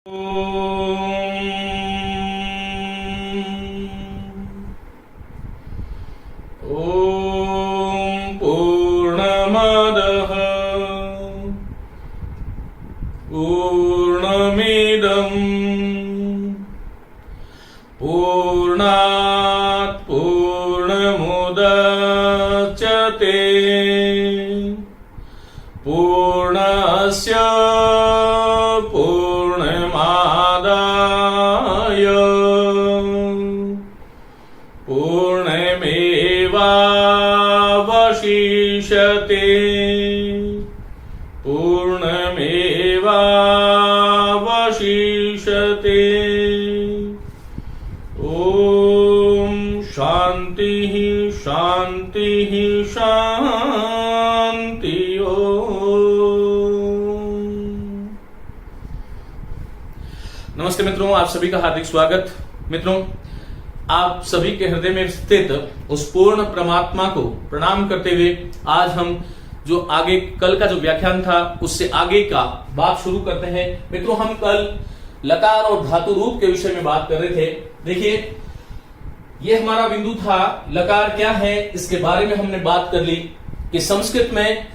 ॐ पूर्णमदः पूर्णमिदं पूर्णात् पूर्णमुदच्यते पूर्णस्य पूर्णमादाय पूर्णमेवावशिष्यते पूर्णमेवावशिष्यते। ॐ शान्तिः शान्तिः शान्ति। नमस्ते मित्रों, आप सभी का हार्दिक स्वागत। मित्रों, आप सभी के हृदय में स्थित उस पूर्ण परमात्मा को प्रणाम करते हुए आज हम जो आगे कल का जो व्याख्यान था उससे आगे का बात शुरू करते हैं। मित्रों, हम कल लकार और धातु रूप के विषय में बात कर रहे थे। देखिए, ये हमारा बिंदु था, लकार क्या है इसके बारे में हमने बात कर ली कि संस्कृत में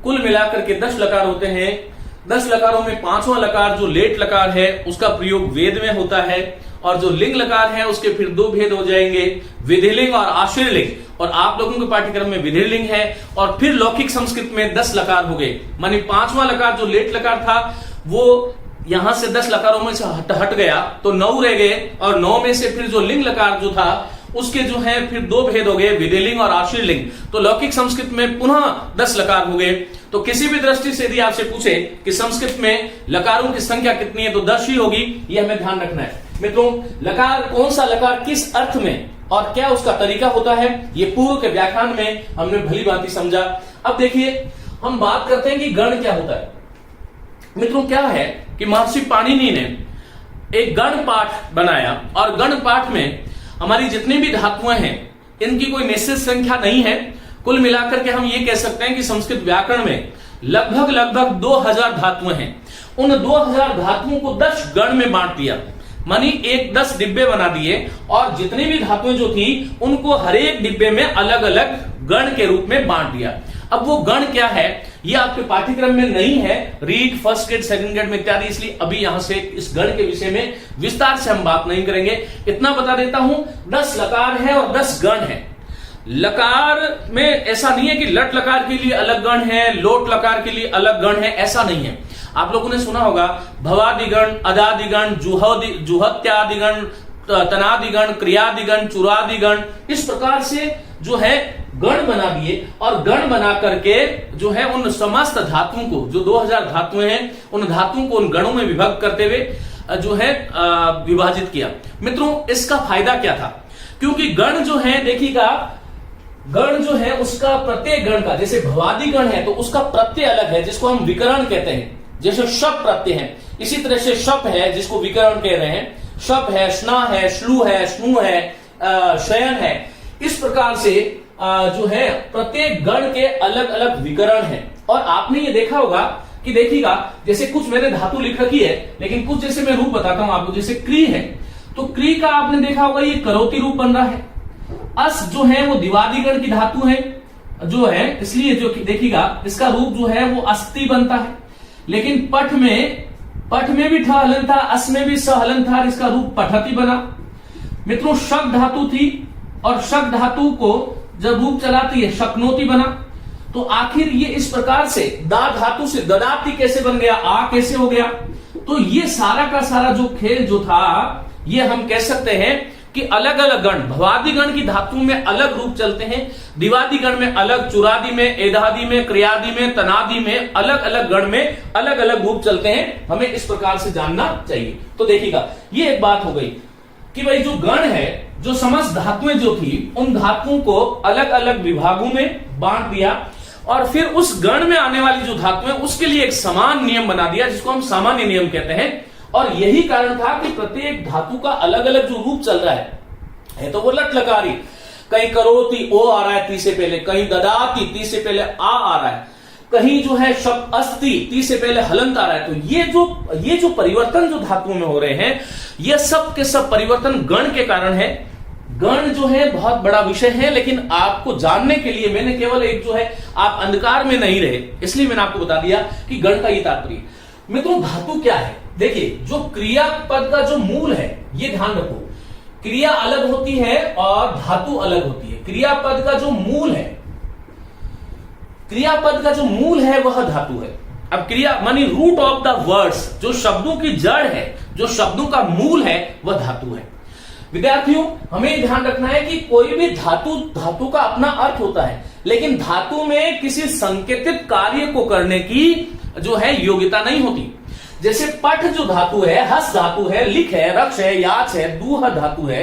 कुल मिलाकर के 10 लकार होते हैं। 10 लकारों में 5वां लकार जो लेट लकार है उसका प्रयोग वेद में होता है, और जो लिंग लकार है उसके फिर 2 भेद हो जाएंगे, विधिलिंग और आश्रयलिंग। और आप लोगों के पाठ्यक्रम में विधिलिंग है, और फिर लौकिक संस्कृत में 10 लकार हो गए। मानी 5वां लकार जो लेट लकार था वो यहां से 10 लकारों में से हट गया तो 9 रह गए, और 9 में से फिर जो लिंग लकार जो था उसके जो है फिर 2 भेद हो गए, विधिलिंग और आश्रयलिंग। तो लौकिक संस्कृत में पुनः 10 लकार हो गए। तो किसी भी दृष्टि से यदि आपसे पूछे कि संस्कृत में लकारों की संख्या कितनी है तो 10 ही होगी, यह हमें ध्यान रखना है। मित्रों, लकार कौन सा लकार किस अर्थ में और क्या उसका तरीका होता है, ये पूर्व के व्याख्यान में हमने भली भांति समझा। अब देखिए, हम बात करते हैं कि गण क्या होता है। मित्रों, क्या है कि महर्षि पाणिनि ने एक गण पाठ बनाया, और गण पाठ में हमारी जितनी भी धातुएं हैं इनकी कोई निश्चित संख्या नहीं है। कुल मिलाकर के हम ये कह सकते हैं कि संस्कृत व्याकरण में लगभग 2000 धातुएं हैं। उन 2000 धातुओं को 10 गण में बांट दिया, मानी 10 डिब्बे बना दिए, और जितनी भी धातुएं जो थी उनको हर एक डिब्बे में अलग अलग गण के रूप में बांट दिया। अब वो गण क्या है ये आपके पाठ्यक्रम में नहीं है, read first grade second grade में इत्यादि, इसलिए अभी यहां से इस गण के विषय में विस्तार से हम बात नहीं करेंगे। इतना बता देता हूं, 10 लकार है और 10 गण है। लकार में ऐसा नहीं है कि लट लकार के लिए अलग गण है, लोट लकार के लिए अलग गण है, ऐसा नहीं है। आप लोगों ने सुना होगा भवादिगण, अदादिगण, जुहत्यादिगण, तनादिगण, क्रियादिगण, चुरादिगण, इस प्रकार से जो है गण बना दिए, और गण बना करके जो है उन समस्त धातुओं को, जो 2000 धातुएं हैं, उन धातुओं को उन गणों में विभक्त करते हुए जो है विभाजित किया। मित्रों, इसका फायदा क्या था? क्योंकि गण जो है, देखिएगा, गण जो है उसका प्रत्येक गण का, जैसे भवादि गण है तो उसका प्रत्यय अलग है जिसको हम विकरण कहते हैं। जैसे शप प्रत्यय है, इसी तरह से शप है जिसको विकरण कह रहे हैं, शप है, स्ना है, श्लू है, स्नु है, शयन है। इस प्रकार से जो है प्रत्येक गण के अलग अलग विकरण है। और आपने ये देखा होगा कि देखिएगा, जैसे कुछ मैंने धातु लिख रखी है, लेकिन कुछ जैसे मैं रूप बताता हूं आपको, जैसे क्री है तो क्री का आपने देखा होगा ये करोति रूप बन रहा है। अस जो है वो दिवादिगण की धातु है जो है, इसलिए जो देखिएगा इसका रूप जो है वो अस्ति बनता है। लेकिन पठ में भी ठ हलन था, अस में भी स हलन था, इसका रूप पठति बना। मित्रों, शक धातु थी, और शक धातु को जब रूप चलाती है शक्नोति बना। तो आखिर ये इस प्रकार से दा धातु से ददाति कैसे बन गया, आ कैसे हो गया। तो ये सारा का सारा जो खेल जो था, ये हम कह सकते हैं कि अलग अलग गण, भवादि गण की धातु में अलग रूप चलते हैं, दिवादि गण में अलग, चुरादि में, एधादि में, क्रियादि में, तनादि में, अलग अलग गण में अलग अलग रूप चलते हैं। हमें इस प्रकार से जानना चाहिए। तो देखिएगा, ये एक बात हो गई कि भाई जो गण है, जो समस्त धातुएं जो थी, उन धातुओं को अलग अलग विभागों में बांट दिया, और फिर उस गण में आने वाली जो धातुएं उसके लिए एक समान नियम बना दिया जिसको हम सामान्य नियम कहते हैं। और यही कारण था कि प्रत्येक धातु का अलग अलग जो रूप चल रहा है तो वो लट लकारी, कहीं करोति ओ आ रहा है ती से पहले, कहीं ददाती ती से पहले आ रहा है, कहीं जो है शब्द अस्ति, ती से पहले हलंत आ रहा है। तो ये जो परिवर्तन जो धातुओं में हो रहे हैं, ये सब के सब परिवर्तन गण के कारण है। गण जो है बहुत बड़ा विषय है, लेकिन आपको जानने के लिए मैंने केवल एक जो है, आप अंधकार में नहीं रहे इसलिए मैंने आपको बता दिया कि गण का ये तात्पर्य। मित्रों धातु क्या है? देखिए, जो क्रियापद का जो मूल है, ये ध्यान रखो, क्रिया अलग होती है और धातु अलग होती है। क्रियापद का जो मूल है, क्रियापद का जो मूल है वह धातु है। अब क्रिया मानी रूट ऑफ द वर्ड्स, जो शब्दों की जड़ है, जो शब्दों का मूल है, वह धातु है। विद्यार्थियों, हमें ध्यान रखना है कि कोई भी धातु का अपना अर्थ होता है, लेकिन धातु में किसी संकेतित कार्य को करने की जो है योग्यता नहीं होती। जैसे पठ जो धातु है, हस धातु है, लिख है, रक्ष है, याच है, दूह धातु है।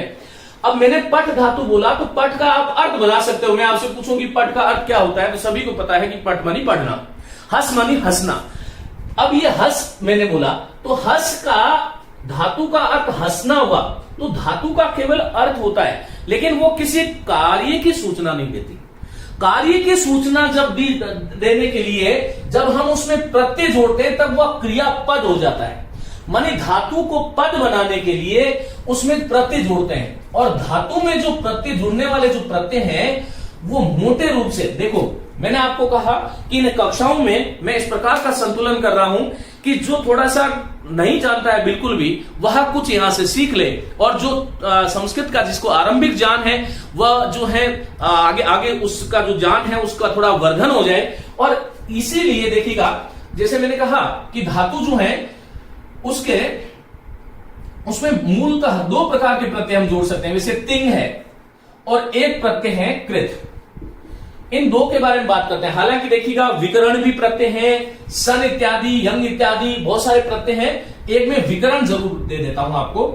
अब मैंने पठ धातु बोला तो पठ का आप अर्थ बना सकते हो। मैं आपसे पूछूं कि पठ का अर्थ क्या होता है, तो सभी को पता है कि पठ मानी पढ़ना, हस मानी हंसना। अब ये हस मैंने बोला तो हस का धातु का अर्थ हंसना हुआ, तो धातु का केवल अर्थ होता है, लेकिन वो किसी कार्य की सूचना नहीं देती। कार्य की सूचना जब देने के लिए जब हम उसमें प्रत्यय जोड़ते हैं तब वह क्रियापद हो जाता है। माने धातु को पद बनाने के लिए उसमें प्रत्यय जोड़ते हैं, और धातु में जो प्रत्यय जुड़ने वाले जो प्रत्यय हैं वो मोटे रूप से, देखो मैंने आपको कहा कि इन कक्षाओं में मैं इस प्रकार का संतुलन कर रहा हूं कि जो थोड़ा सा नहीं जानता है बिल्कुल भी, वह कुछ यहां से सीख ले, और जो संस्कृत का जिसको आरंभिक ज्ञान है वह जो है आगे आगे उसका जो ज्ञान है उसका थोड़ा वर्धन हो जाए। और इसीलिए देखिएगा, जैसे मैंने कहा कि धातु जो है उसमें मूलतः दो प्रकार के प्रत्यय हम जोड़ सकते हैं। जैसे तिंग है और एक प्रत्यय है कृत। इन दो के बारे में बात करते हैं। हालांकि देखिएगा विकरण भी प्रत्यय है, सन इत्यादि, यंग इत्यादि बहुत सारे प्रत्यय हैं। एक में विकरण जरूर दे देता हूं आपको।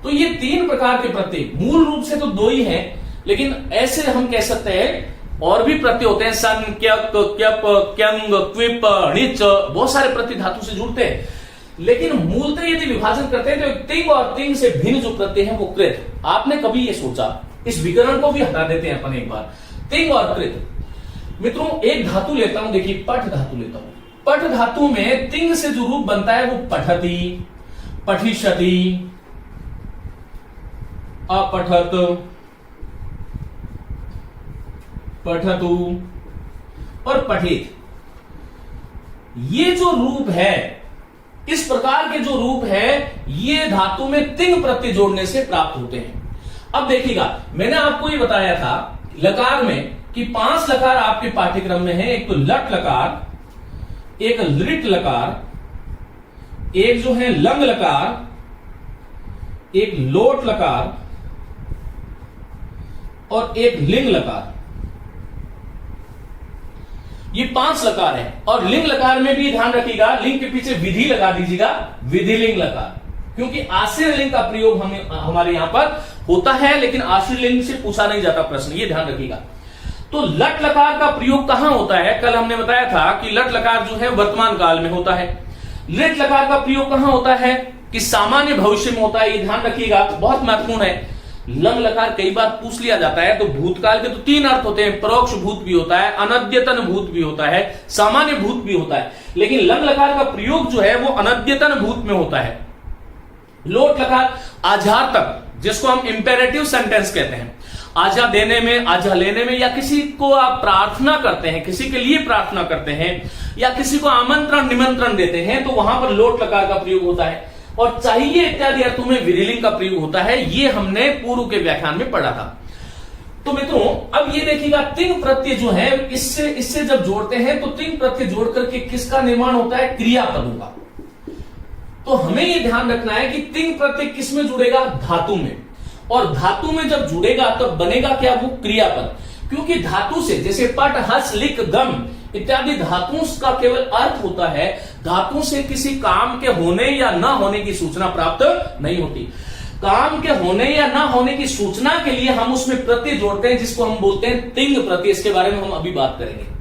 तो ये तीन प्रकार के प्रत्यय, मूल रूप से तो दो ही हैं, लेकिन ऐसे हम कह सकते हैं और भी प्रत्यय होते हैं। सन, क्यप, क्यप, क्यंग, क्विप, णिच, बहुत सारे प्रत्यय धातु से जुड़ते हैं। लेकिन मूलतः यदि विभाजन करते हैं तो तिंग और तिंग से भिन्न जो प्रत्यय है वो कृत। आपने कभी ये सोचा, इस विकरण को भी हटा देते हैं अपन एक बार, तिंग और कृत। मित्रों एक धातु लेता हूं, देखिए पठ धातु लेता हूं। पठ धातु में तिंग से जो रूप बनता है वो पठति, पठिष्यति, अपठत, पठतु और पठित। ये जो रूप है, इस प्रकार के जो रूप है, ये धातु में तिंग प्रत्यय जोड़ने से प्राप्त होते हैं। अब देखिएगा, मैंने आपको ये बताया था लकार में कि 5 लकार आपके पाठ्यक्रम में है। एक तो लट लकार, एक लृट लकार, एक जो है लंग लकार, एक लोट लकार और एक लिंग लकार। ये 5 लकार है। और लिंग लकार में भी ध्यान रखिएगा, लिंग के पीछे विधि लगा दीजिएगा, विधिलिंग लकार, क्योंकि आश्रय लिंग का प्रयोग हमारे यहां पर होता है, लेकिन आश्रय लिंग से पूछा नहीं जाता प्रश्न, ये ध्यान रखिएगा। तो लट लकार का प्रयोग कहां होता है? कल हमने बताया था कि लट लकार जो है वर्तमान काल में होता है। लिट लकार का प्रयोग कहां होता है? कि सामान्य भविष्य में होता है, ये ध्यान रखिएगा, बहुत महत्वपूर्ण है। लंग लकार कई बार पूछ लिया जाता है। तो भूतकाल के तो 3 अर्थ होते हैं, परोक्ष भूत भी होता है, अनद्यतन भूत भी होता है, सामान्य भूत भी होता है, लेकिन लंग लकार का प्रयोग जो है वो अनद्यतन भूत में होता है। लोट लकार आझातक, जिसको हम इंपेरेटिव सेंटेंस कहते हैं, आजा देने में, आजा लेने में, या किसी को आप प्रार्थना करते हैं, किसी के लिए प्रार्थना करते हैं, या किसी को आमंत्रण निमंत्रण देते हैं, तो वहां पर लोट लकार का प्रयोग होता है। और चाहिए इत्यादि अर्थों में विधिलिंग का प्रयोग होता है, ये हमने पूर्व के व्याख्यान में पढ़ा था। तो मित्रों अब ये देखिएगा, तिंग प्रत्यय जो है इससे जब जोड़ते हैं तो तिंग प्रत्यय जोड़ करके किसका निर्माण होता है? क्रियापदों का। तो हमें ये ध्यान रखना है कि तिंग प्रत्यय किस में जुड़ेगा? धातु में। और धातु में जब जुड़ेगा तब बनेगा क्या? वो क्रियापद। क्योंकि धातु से, जैसे पट, हस, लिख, गम इत्यादि धातुओं का केवल अर्थ होता है, धातु से किसी काम के होने या न होने की सूचना प्राप्त नहीं होती। काम के होने या न होने की सूचना के लिए हम उसमें प्रत्यय जोड़ते हैं, जिसको हम बोलते हैं तिंग प्रत्यय। इसके बारे में हम अभी बात करेंगे।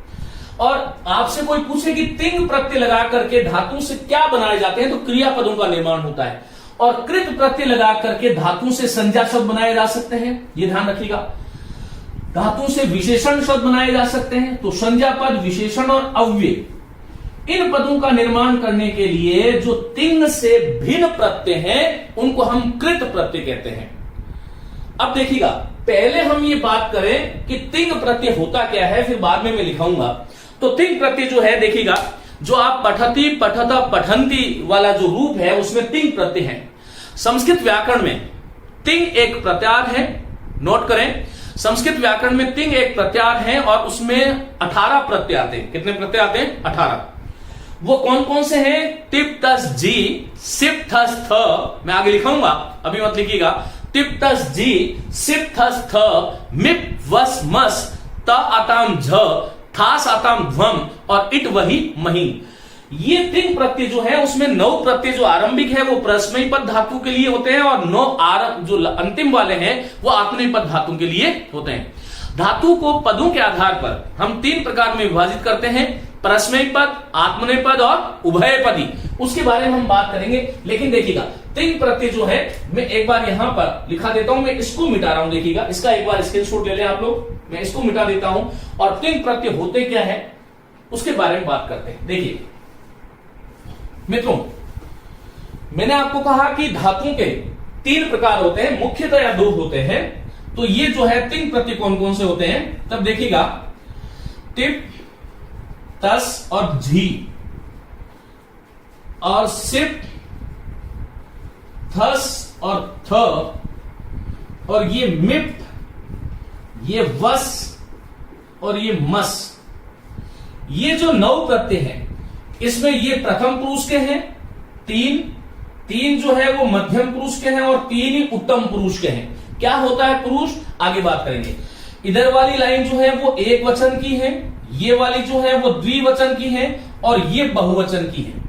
और आपसे कोई पूछे कि तिंग प्रत्यय लगा करके धातु से क्या बनाए जाते हैं, तो क्रियापदों का निर्माण होता है। और कृत प्रत्यय लगा करके धातु से संज्ञा शब्द बनाए जा सकते हैं, ये ध्यान रखिएगा। धातु से विशेषण शब्द बनाए जा सकते हैं, तो संज्ञा पद, विशेषण और अव्यय, इन पदों का निर्माण करने के लिए जो तिंग से भिन्न प्रत्यय हैं उनको हम कृत प्रत्यय कहते हैं। अब देखिएगा, पहले हम ये बात करें कि तिंग प्रत्यय होता क्या है, फिर बाद में मैं लिखाऊंगा। तो तिंग प्रत्यय जो है, देखिएगा, जो आप पठती पठता पठंती वाला जो रूप है उसमें तिंग प्रत्यय है। संस्कृत व्याकरण में तिंग एक प्रत्यार है, नोट करें, संस्कृत व्याकरण में तिंग एक प्रत्यार है और उसमें 18 प्रत्यय आते हैं। कितने प्रत्यय आते हैं? 18। वो कौन कौन से हैं? टिप तस जी, सिप थस थ, मैं आगे लिखाऊंगा, अभी मत लिखिएगा। टिप तस जी, सिप थस थ, मिप वस मस, त आताम झ, थास आताम ध्वम और इट वही मही। ये तिंग प्रत्यय जो है उसमें 9 प्रत्यय जो आरंभिक है वो परस्मयी पद धातु के लिए होते हैं और 9 जो अंतिम वाले हैं वो आत्मनेपद पद धातु के लिए होते हैं। धातु को पदों के आधार पर हम 3 प्रकार में विभाजित करते हैं, परस्मयी पद, आत्मनेपद पद और उभयपदी। उसके बारे में हम बात करेंगे। लेकिन देखिएगा, तिंग प्रत्यय जो है, मैं एक बार यहां पर लिखा देता हूं, मैं इसको मिटा रहा हूं, देखिएगा, इसका एक बार स्क्रीनशॉट ले लें आप लोग, मैं इसको मिटा देता हूं और तिंग प्रत्यय होते क्या है उसके बारे में बात करते हैं। देखिए मित्रों, मैंने आपको कहा कि धातुओं के 3 प्रकार होते हैं, मुख्यतः 2 होते हैं। तो ये जो है तिंग प्रत्यय कौन कौन से होते हैं, तब देखिएगा, टिप, तस और झी और सिप, थस और थ और ये मिप, ये वस और ये मस। ये जो 9 प्रत्यय हैं इसमें ये प्रथम पुरुष के हैं 3 जो है वो मध्यम पुरुष के हैं और 3 ही उत्तम पुरुष के हैं। क्या होता है पुरुष, आगे बात करेंगे। इधर वाली लाइन जो है वो एक वचन की है, ये वाली जो है वो द्विवचन की है और ये बहुवचन की है।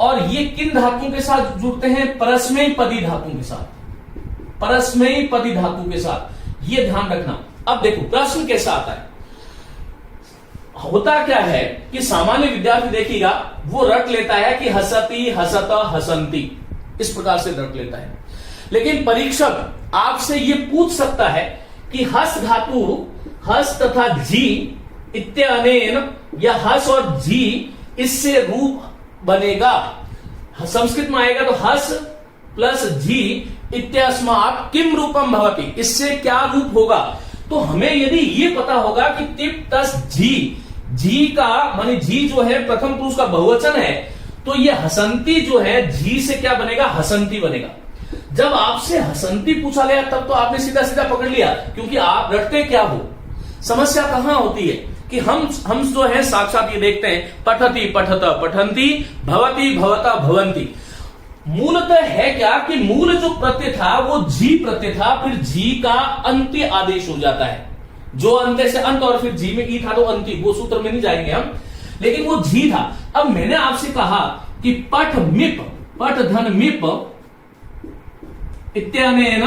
और ये किन धातुओं के साथ जुड़ते हैं? परस्मयी पदी धातुओं के साथ, परस्मयी पदी धातु के साथ, ये ध्यान रखना। अब देखो प्रश्न कैसा आता है, होता क्या है कि सामान्य विद्यार्थी देखिएगा वो रट लेता है कि हसती, हसत, हसंती, इस प्रकार से रट लेता है। लेकिन परीक्षक आपसे ये पूछ सकता है कि हस धातु, हस तथा जी इत्यनेन, या हस और जी इससे रूप बनेगा। संस्कृत में आएगा तो हस प्लस जी इत्यस्मात् किम रूपम भवति, इससे क्या रूप होगा। तो हमें यदि ये पता होगा कि तिप तस जी, जी का माने जी जो है प्रथम पुरुष का बहुवचन है, तो ये हसंती जो है जी से क्या बनेगा? हसंती बनेगा। जब आपसे हसंती पूछा गया तब तो आपने सीधा सीधा पकड़ लिया, क्योंकि आप रटते क्या हो। समस्या कहां होती है कि हम जो है साक्षात ये देखते हैं, पठती पठता पठंती, भवती भवता भवंती। मूलतः है क्या कि मूल जो प्रत्यय था वो जी प्रत्यय था, फिर जी का अंत्य आदेश हो जाता है, जो अंत्य से अंत और फिर जी में ई था तो अंति, वो सूत्र में नहीं जाएंगे हम, लेकिन वो जी था। अब मैंने आपसे कहा कि पठ मिप, पठ धन मिप इत्यनेन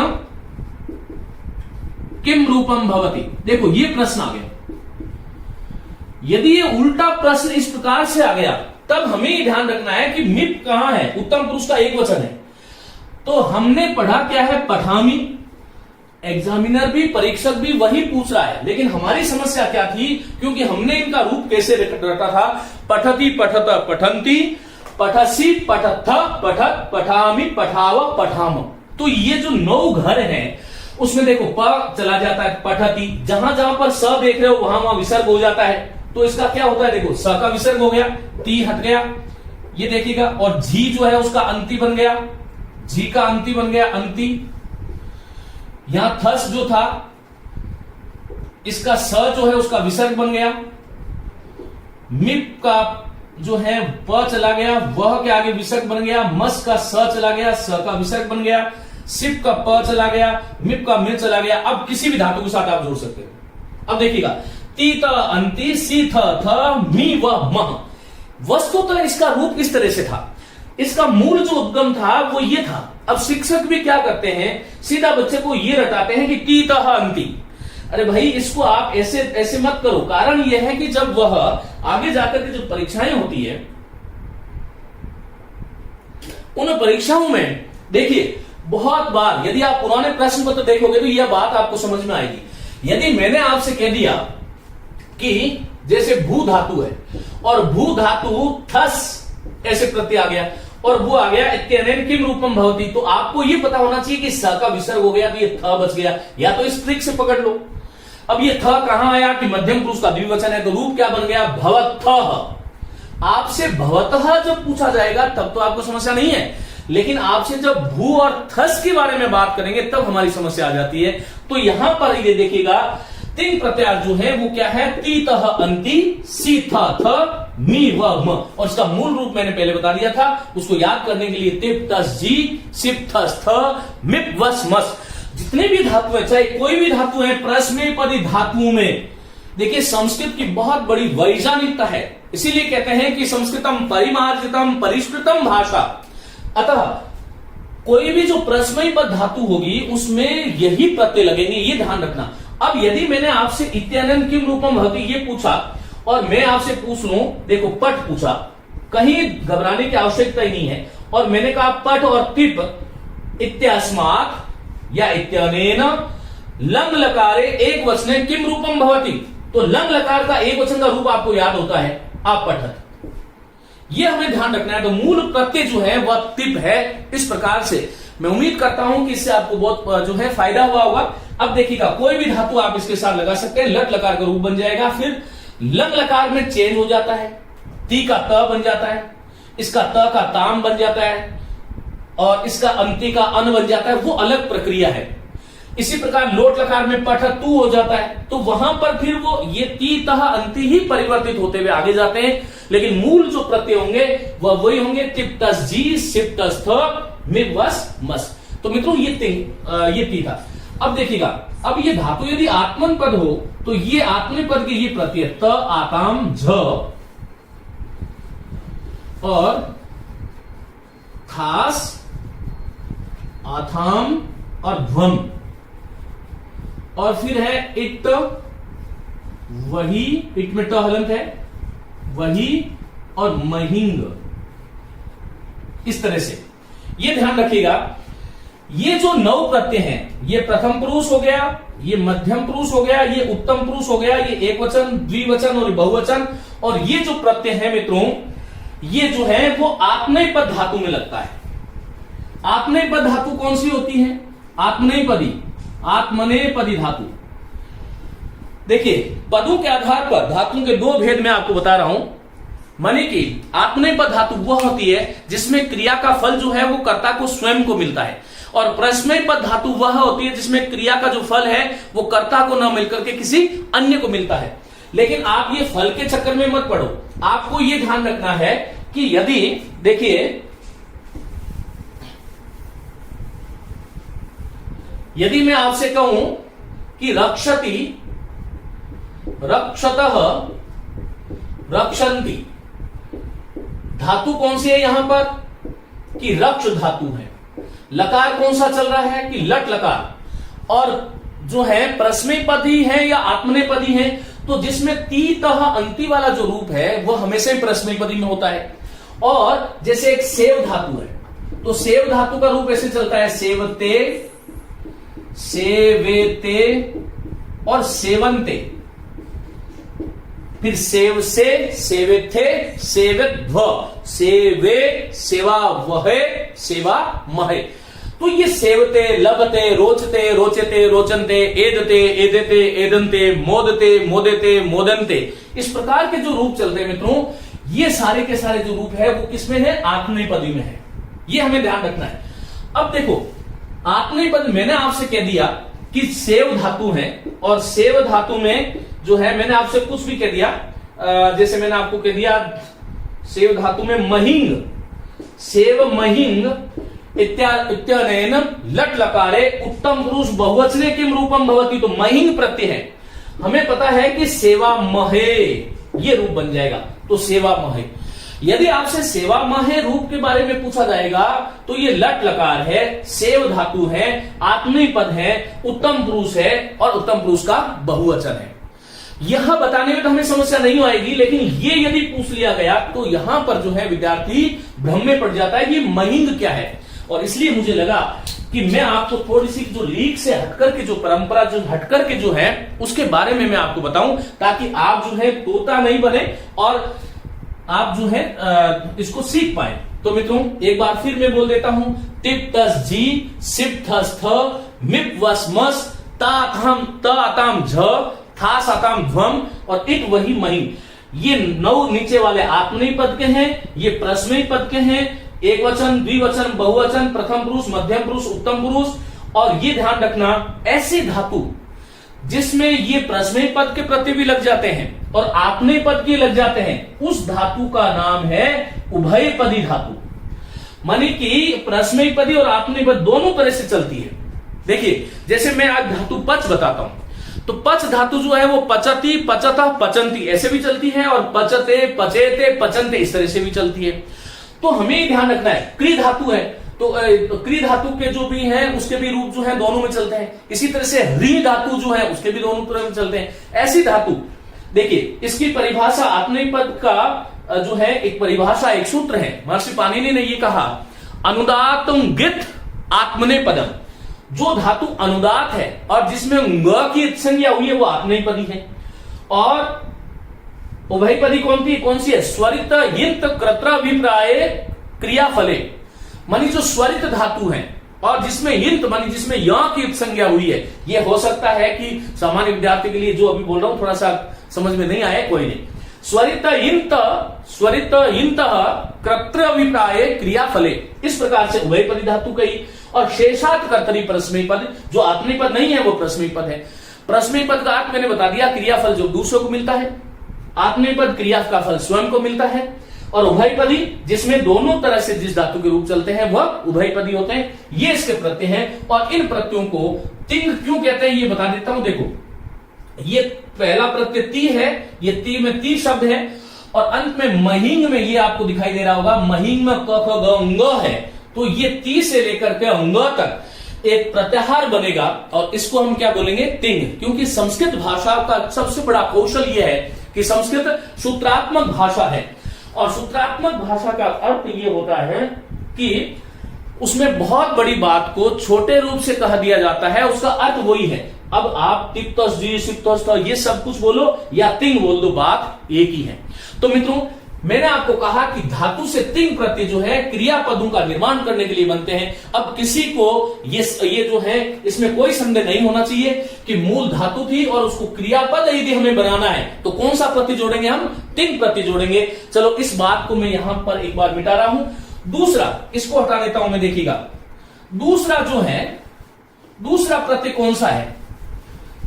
किम रूपम भवति। देखो ये प्रश्न आ गया। यदि ये उल्टा प्रश्न इस प्रकार से आ गया तब हमें ये ध्यान रखना है कि मिप कहां है, उत्तम पुरुष का एक वचन है। तो हमने पढ़ा क्या है? पठामी। एग्जामिनर भी, परीक्षक भी वही पूछ रहा है, लेकिन हमारी समस्या क्या थी, क्योंकि हमने इनका रूप कैसे रटा था, पठती पठत पठंती, पठसी पठथ पठत पठामी पठाव पठाम। तो ये जो 9 घर हैं उसमें देखो प चला जाता है पठती, जहां जहां पर स देख रहे हो वहां वहां विसर्ग हो जाता है, तो इसका क्या होता है? देखो स का विसर्ग हो गया, ती हट गया, ये देखिएगा, और झी जो है उसका अंति बन गया, झी का अंति बन गया, अंति। यहां थस जो था इसका स जो है उसका विसर्ग बन गया, मिप का जो है प चला गया, वह के आगे विसर्ग बन गया, मस का स चला गया, स का विसर्ग बन गया, सिप का प चला गया, मिप का मिर चला गया। अब किसी भी धातु के साथ आप जोड़ सकते हो। अब देखिएगा, ती त अंति, सी थ थ, मी व मह। वस्तुतः इसका रूप किस तरह से था? इसका मूल जो उद्गम था वो ये था। अब शिक्षक भी क्या करते हैं, सीधा बच्चे को ये रटाते हैं कि ती त अंति। अरे भाई इसको आप ऐसे ऐसे मत करो। कारण यह है कि जब वह आगे जाकर के जो परीक्षाएं होती है, उन परीक्षाओं में देखिए बहुत बार यदि आप पुराने प्रश्न पत्र देखोगे तो यह बात आपको समझ में आएगी। यदि मैंने आपसे कह दिया कि जैसे भू धातु है और भू धातु थस ऐसे प्रत्यय आ गया और वो आ गया इत्यनेन किम रूपम भवति, तो आपको ये पता होना चाहिए कि स का विसर्ग हो गया तो ये थ बच गया, या तो इस ट्रिक से पकड़ लो। अब ये थ कहां आया कि मध्यम पुरुष का द्विवचन है, तो रूप क्या बन गया, भवतः। आपसे भवतः जब पूछा जाएगा तब तो आपको समस्या नहीं है, लेकिन आपसे जब भू और थस के बारे में बात करेंगे तब हमारी समस्या आ जाती है। तो यहां पर ये देखिएगा तीन प्रत्यार जो है वो क्या है, तीतः अंति सी थ मी व म, और इसका मूल रूप मैंने पहले बता दिया था, उसको याद करने के लिए तिप तस जी सिप थस थ मिप वस मस। जितने भी धातु है, चाहे कोई भी धातु है, प्रश्नपदी धातुओं में देखिए संस्कृत की बहुत बड़ी वैज्ञानिकता है, इसीलिए कहते हैं कि संस्कृतम परिमार्जितम परिष्कृतम भाषा। अतः कोई भी जो प्रश्नपद धातु होगी उसमें यही प्रत्यय लगेंगे, ये ध्यान रखना। अब यदि मैंने आपसे इत्यानंद किम रूपम भवति ये पूछा और मैं आपसे पूछ लूं, देखो पट पूछा, कहीं घबराने की आवश्यकता ही नहीं है, और मैंने कहा पट और तिप इत्यास्मात् या इत्यनेन लंग लकारे एक वचने किम रूपम भवति, तो लंग लकार का एक वचन का रूप आपको याद होता है अपठत, ये हमें ध्यान रखना है। तो मूल प्रत्यय जो है वह तिप है। इस प्रकार से मैं उम्मीद करता हूं कि इससे आपको बहुत जो है फायदा हुआ होगा। अब देखिएगा कोई भी धातु आप इसके साथ लगा सकते हैं, लट लकार का रूप बन जाएगा, फिर लंग लकार में चेंज हो जाता है, ती का त बन जाता है, इसका त का ताम बन जाता है और इसका अंति का अन बन जाता है, वो अलग प्रक्रिया है। इसी प्रकार लोट लकार में पठ तू हो जाता है, तो वहां पर फिर वो ये ती तह अंति ही परिवर्तित होते हुए आगे जाते हैं, लेकिन मूल जो प्रत्यय होंगे वह वही होंगे तिप तस जी सिप तस थ मिप वस मस। तो मित्रों ये ती था। अब देखिएगा, अब ये धातु यदि आत्मन पद हो तो ये आत्मन पद के ये प्रत्यय त आताम झ और खास आथाम और ध्वम, और फिर है इट वही, इट में ट हलंत है, वही और महिंग, इस तरह से ये ध्यान रखिएगा। ये जो नौ प्रत्यय हैं, ये प्रथम पुरुष हो गया, ये मध्यम पुरुष हो गया, ये उत्तम पुरुष हो गया, ये एक वचन द्विवचन और बहुवचन, और ये जो प्रत्यय है मित्रों ये जो है वो आत्मनेपद धातु में लगता है। आत्मनेपद धातु कौन सी होती है, आत्मनेपदी, आत्मनेपदी धातु। देखिए पदों के आधार पर धातुओं के दो भेद मैं आपको बता रहा हूं। माने कि आत्मनेपद धातु वह होती है जिसमें क्रिया का फल जो है वो कर्ता को स्वयं को मिलता है, और प्रश्नपद धातु वह होती है जिसमें क्रिया का जो फल है वो कर्ता को न मिलकर के किसी अन्य को मिलता है। लेकिन आप ये फल के चक्कर में मत पड़ो, आपको ये ध्यान रखना है कि यदि देखिए यदि मैं आपसे कहूं कि रक्षति, रक्षतः, रक्षन्ति, धातु कौन सी है यहां पर कि रक्ष धातु है। लकार कौन सा चल रहा है कि लट लकार, और जो है प्रश्नपदी है या आत्मनेपदी है, तो जिसमें ती तह अंति वाला जो रूप है वह हमेशा ही प्रश्नपदी में होता है। और जैसे एक सेव धातु है, तो सेव धातु का रूप ऐसे चलता है सेवते, सेवेते और सेवंते, फिर सेव से, सेवे थे, सेवित भ, सेवे, सेवा वहे, सेवा महे। तो ये सेवते, लभते, रोचते, रोचते, रोचनते, एदते, एदते, एदंते, मोदते, मोदेते, मोदंते, इस प्रकार के जो रूप चलते हैं मित्रों, ये सारे के सारे जो रूप है वो किसमें है, आत्मनेपदी में है। ये हमें ध्यान रखना है। अब देखो आत्मनेपद मैंने आपसे कह दिया कि सेव धातु है, और सेव धातु में जो है मैंने आपसे कुछ भी कह दिया, जैसे मैंने आपको कह दिया सेव धातु में महिंग, सेव महिंग इत्यनेन लट लकारे उत्तम पुरुष बहुवचने किम रूपम भवति, तो महिंग प्रत्यय है, हमें पता है कि सेवा महे ये रूप बन जाएगा, तो सेवा महे। यदि आपसे सेवा महे रूप के बारे में पूछा जाएगा तो ये लट लकार है, सेव धातु है, आत्मनेपद है, उत्तम पुरुष है और उत्तम पुरुष का बहुवचन है। यह बताने में तो हमें समस्या नहीं आएगी, लेकिन ये यदि पूछ लिया गया तो यहां पर जो है विद्यार्थी भ्रम में पड़ जाता है कि महिंग क्या है, और इसलिए मुझे लगा कि मैं आपको थोड़ी सी जो लीक से हटकर के जो परंपरा जो हटकर के जो है उसके बारे में मैं आपको बताऊं, ताकि आप जो है तोता नहीं बने और आप जो है इसको सीख पाए। तो मित्रों एक बार फिर मैं बोल देता हूं, टिप तस जी, सिप थस थ, मिप वस मस, ता थम त अताम झ, था साताम ध्वम और इट वही मही। ये 9 नीचे वाले आत्मनेय पद के हैं, ये प्रश्नयी पद के हैं, एक वचन, द्विवचन, बहुवचन, प्रथम पुरुष, मध्यम पुरुष, उत्तम पुरुष। और ये ध्यान रखना, ऐसे धातु जिसमें ये प्रश्नयी पद के प्रति भी लग जाते हैं और आत्मनेय पद के लग जाते हैं, उस धातु का नाम है उभयपदी धातु। मानी कि प्रश्नयी पदी और आत्मनेय पद दोनों तरह से चलती है। देखिए जैसे मैं आज धातु पच बताता हूं, तो पच धातु जो है वो पचती, पचतः, पचंती ऐसे भी चलती है और पचते, पचेते, पचनते इस तरह से भी चलती है। तो हमें ध्यान रखना है, क्री धातु है तो क्री धातु के जो भी हैं उसके भी रूप जो है दोनों में चलते हैं। इसी तरह से री धातु जो है उसके भी दोनों तरह में चलते हैं। ऐसी धातु देखिए, इसकी परिभाषा आत्मनेय पद का जो है एक परिभाषा, एक सूत्र है। महर्षि पाणिनि ने ये कहा, अनुदातम गित आत्मनेय पदम। जो धातु अनुदात है और जिसमें ग की संज्ञा हुई है वो आत्मनेय पदी है। और उभयपदी कौन सी है? स्वरित यंत कृत्राभिप्राय क्रियाफले, मानी जो स्वरित धातु है और जिसमें यंत मानी जिसमें य की संज्ञा हुई है। ये हो सकता है कि सामान्य विद्यार्थी के लिए जो अभी बोल रहा हूं थोड़ा सा समझ में नहीं आया, कोई नहीं। स्वरित यंत कृत्राभिप्राय क्रियाफले, इस प्रकार से उभयपदी धातु कही। और शेषात कर्तरी प्रश्नयी पद, जो आत्मनेय पद नहीं है वो प्रश्नयी पद है। प्रश्नयी पद का अर्थ मैंने बता दिया, क्रियाफल जो दूसरों को मिलता है। आत्मनेय पद क्रिया का फल स्वयं को मिलता है। और उभयपदी जिसमें दोनों तरह से जिस धातु के रूप चलते हैं वह उभयपदी होते हैं। ये इसके प्रत्यय हैं। और इन प्रत्ययों को तिंग क्यों कहते हैं ये बता देता हूं। देखो, ये पहला प्रत्यय ती है, ये ती में ती शब्द है और अंत में महिंग में ये आपको दिखाई दे रहा होगा, महिंग में क ख ग अंग है। तो ये ती से लेकर के अंग तक एक प्रत्याहार बनेगा और इसको हम क्या बोलेंगे? तिंग। क्योंकि संस्कृत भाषा का सबसे बड़ा कौशल यह है कि संस्कृत सूत्रात्मक भाषा है और सूत्रात्मक भाषा का अर्थ ये होता है कि उसमें बहुत बड़ी बात को छोटे रूप से कह दिया जाता है, उसका अर्थ वही है। अब आप टिप्तस जी, सिप्तस ये सब कुछ बोलो या तिंग बोल दो, बात एक ही है। तो मित्रों मैंने आपको कहा कि धातु से तिंग प्रत्यय जो है क्रियापदों का निर्माण करने के लिए बनते हैं। अब किसी को ये जो है इसमें कोई संदेह नहीं होना चाहिए कि मूल धातु थी और उसको क्रियापद यदि हमें बनाना है तो कौन सा प्रत्यय जोड़ेंगे? हम तिंग प्रत्यय जोड़ेंगे। चलो इस बात को मैं यहां पर एक बार मिटा रहा हूं। दूसरा, इसको हटा देता हूं मैं, देखिएगा दूसरा जो है, दूसरा प्रत्यय कौन सा है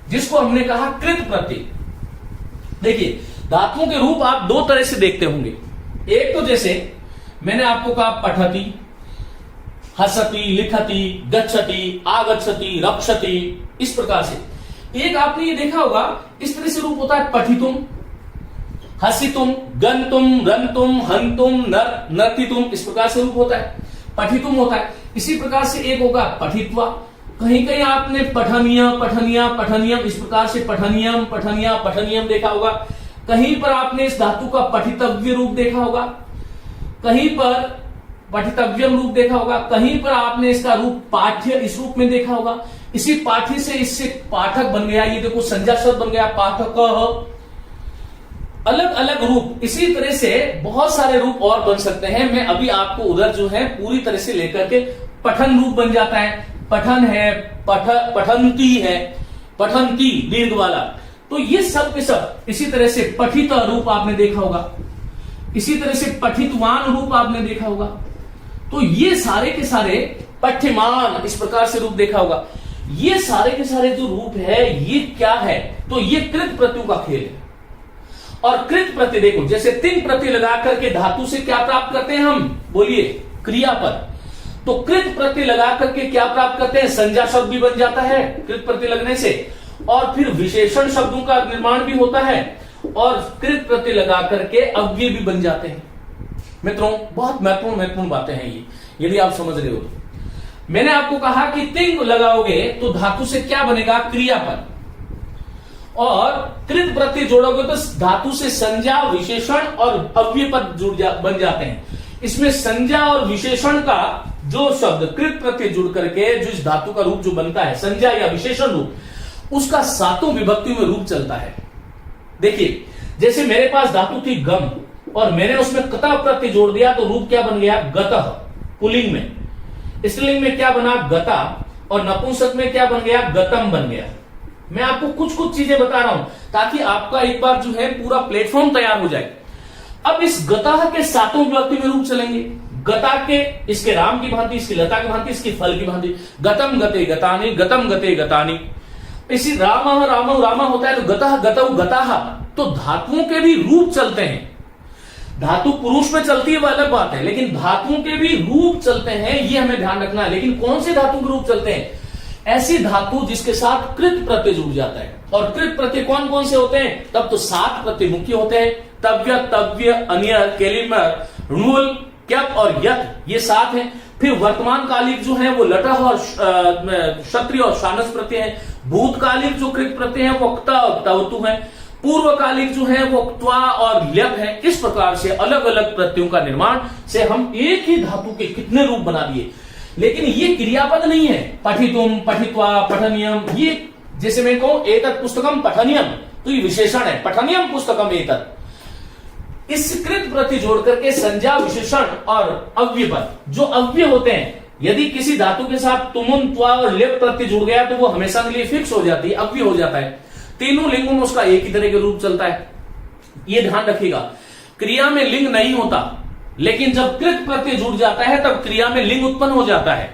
जिसको हमने कहा कृत प्रत्यय। देखिए धातुओं के रूप आप दो तरह से देखते होंगे। एक तो जैसे मैंने आपको कहा पठती, हसती, लिखती, गच्छति, आगच्छति, रक्षति, इस प्रकार से। एक आपने ये देखा होगा इस तरह से रूप होता है पठितुम, हसितुम, गंतुम, रंतुम, हंतुम, नर्तितुम, इस प्रकार से रूप होता है, पठितुम होता है। इसी प्रकार से एक होगा पठित्वा। कहीं कहीं आपने पठनीय, पठनिया, पठनियम, इस प्रकार से पठनियम, पठनिया, पठनियम देखा होगा। कहीं पर आपने इस धातु का पठितव्य रूप देखा होगा, कहीं पर पठितव्यम रूप देखा होगा, कहीं पर आपने इसका रूप पाठ्य इस रूप में देखा होगा। इसी पाठ्य से इससे पाठक बन गया, ये देखो संज्ञा शब्द बन गया पाठक। अलग अलग रूप, इसी तरह से बहुत सारे रूप और बन सकते हैं। मैं अभी आपको उधर जो है पूरी तरह से लेकर के पठन रूप बन जाता है, पठन है, पठंती है, पठंती दीर्घ वाला। तो ये सब के सब इसी तरह से पठित रूप आपने देखा होगा, इसी तरह से पठितवान रूप आपने देखा होगा। तो ये सारे के सारे पठ्यमान इस प्रकार से रूप देखा होगा। ये सारे के सारे जो रूप है ये क्या है? तो ये कृत प्रत्ययों का खेल है। और कृत प्रत्यय देखो, जैसे तिंग प्रत्यय लगा करके धातु से क्या प्राप्त करते हैं हम? बोलिए, क्रियापद। तो कृत प्रत्यय लगा करके क्या प्राप्त करते हैं? संज्ञा शब्द भी बन जाता है कृत प्रत्यय लगने से, और फिर विशेषण शब्दों का निर्माण भी होता है, और कृत प्रत्यय लगा करके अव्यय भी बन जाते हैं। मित्रों बहुत महत्वपूर्ण बातें हैं ये, यदि आप समझ रहे हो तो। मैंने आपको कहा कि तिंग लगाओगे तो धातु से क्या बनेगा? क्रियापद। और कृत प्रत्यय जोड़ोगे तो धातु से संज्ञा, विशेषण और अव्यय पद बन जाते हैं। इसमें संज्ञा और विशेषण का जो शब्द कृत प्रत्यय जुड़ करके जो इस धातु का रूप जो बनता है, संज्ञा या विशेषण रूप, उसका सातों विभक्तियों में रूप चलता है। देखिए, जैसे मेरे पास धातु थी गम और मैंने उसमें कता प्रत्यय जोड़ दिया तो रूप क्या बन गया? गतः, पुल्लिंग में। स्त्रीलिंग में क्या बना? गता। और नपुंसक में क्या बन गया? गतम बन गया। मैं आपको कुछ कुछ चीजें बता रहा हूं ताकि आपका एक बार जो है पूरा प्लेटफॉर्म तैयार हो जाए। अब इस गतः के सातों विभक्ति में रूप चलेंगे। गता के, इसके राम की भांति, इसकी लता की भांति, इसकी फल की भांति। गतम गते गतानि, गतम गते गतानि। इसी राम राम रामा होता है तो गतः गतौ गताः। तो धातुओं के भी रूप चलते हैं। धातु पुरुष में चलती है वह अलग बात है, लेकिन धातुओं के भी रूप चलते हैं, ये हमें ध्यान रखना है। लेकिन कौन से धातु के रूप चलते हैं? ऐसी धातु जिसके साथ कृत प्रत्यय जुड़ जाता है। और कृत प्रत्यय कौन कौन से होते हैं? तब तो 7 प्रत्यय मुख्य होते हैं। तव्य, तव्य, अन्य, केलिमर, ऋणुल, क्यप और यत, ये 7 हैं। फिर वर्तमान कालिक जो है वो लटह और क्षत्रिय और शानस प्रत्यय है। भूतकालिक जो कृत प्रत्यय है वो क्ता और क्तवतु है। पूर्वकालिक जो है वो क्त्वा और ल्यप है। इस प्रकार से अलग अलग प्रत्ययों का निर्माण से हम एक ही धातु के कितने रूप बना दिए। लेकिन ये क्रियापद नहीं है। पठितुम, पठित्वा, पठनियम, ये जैसे मैं कहूं एतत् पुस्तकम पठनियम, तो ये विशेषण है। पठनियम पुस्तकम एतत्। इस कृत प्रत्यय जोड़ करके संज्ञा, विशेषण और अव्यय पद, जो अव्यय होते हैं, यदि किसी धातु के साथ तुमुन, त्वा और लेप प्रत्यय जुड़ गया तो वो हमेशा के लिए फिक्स हो जाती है, अव्यय हो जाता है। तीनों लिंगों में उसका एक ही तरह के रूप चलता है। ये ध्यान रखिएगा। क्रिया में लिंग नहीं होता, लेकिन जब कृत प्रत्यय जुड़ जाता है तब क्रिया में लिंग उत्पन्न हो जाता है।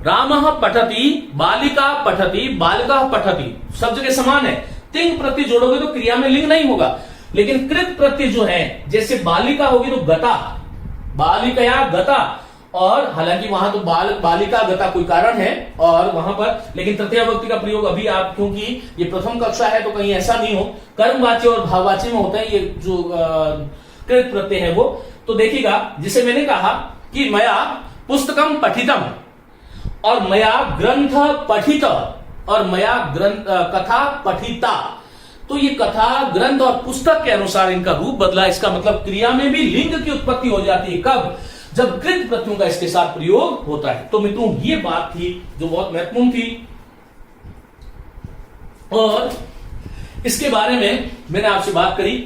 रामः पठति, बालिका पठति, बालिका पठति, सब जगह समान है। तिंग प्रत्यय जोड़ोगे तो क्रिया में लिंग नहीं होगा, लेकिन कृत प्रत्यय जो है, जैसे बालिका होगी तो गता, बालिकया गता। और हालांकि वहां तो बालिका गता कोई कारण है और वहां पर, लेकिन तृतीया विभक्ति का प्रयोग अभी आप, क्योंकि ये प्रथम कक्षा है तो कहीं ऐसा नहीं हो, कर्मवाच्य और भाववाच्य में होता है ये जो कृत प्रत्यय है वो। तो देखिएगा, जिसे मैंने कहा कि मया पुस्तकम पठितम और मया ग्रंथ पठित और मया ग्रंथ कथा पठिता, तो ये कथा, ग्रंथ और पुस्तक के अनुसार इनका रूप बदला। इसका मतलब क्रिया में भी लिंग की उत्पत्ति हो जाती है। कब? जब कृत प्रत्ययों का इसके साथ प्रयोग होता है। तो मित्रों, ये बात थी जो बहुत महत्वपूर्ण थी और इसके बारे में मैंने आपसे बात करी।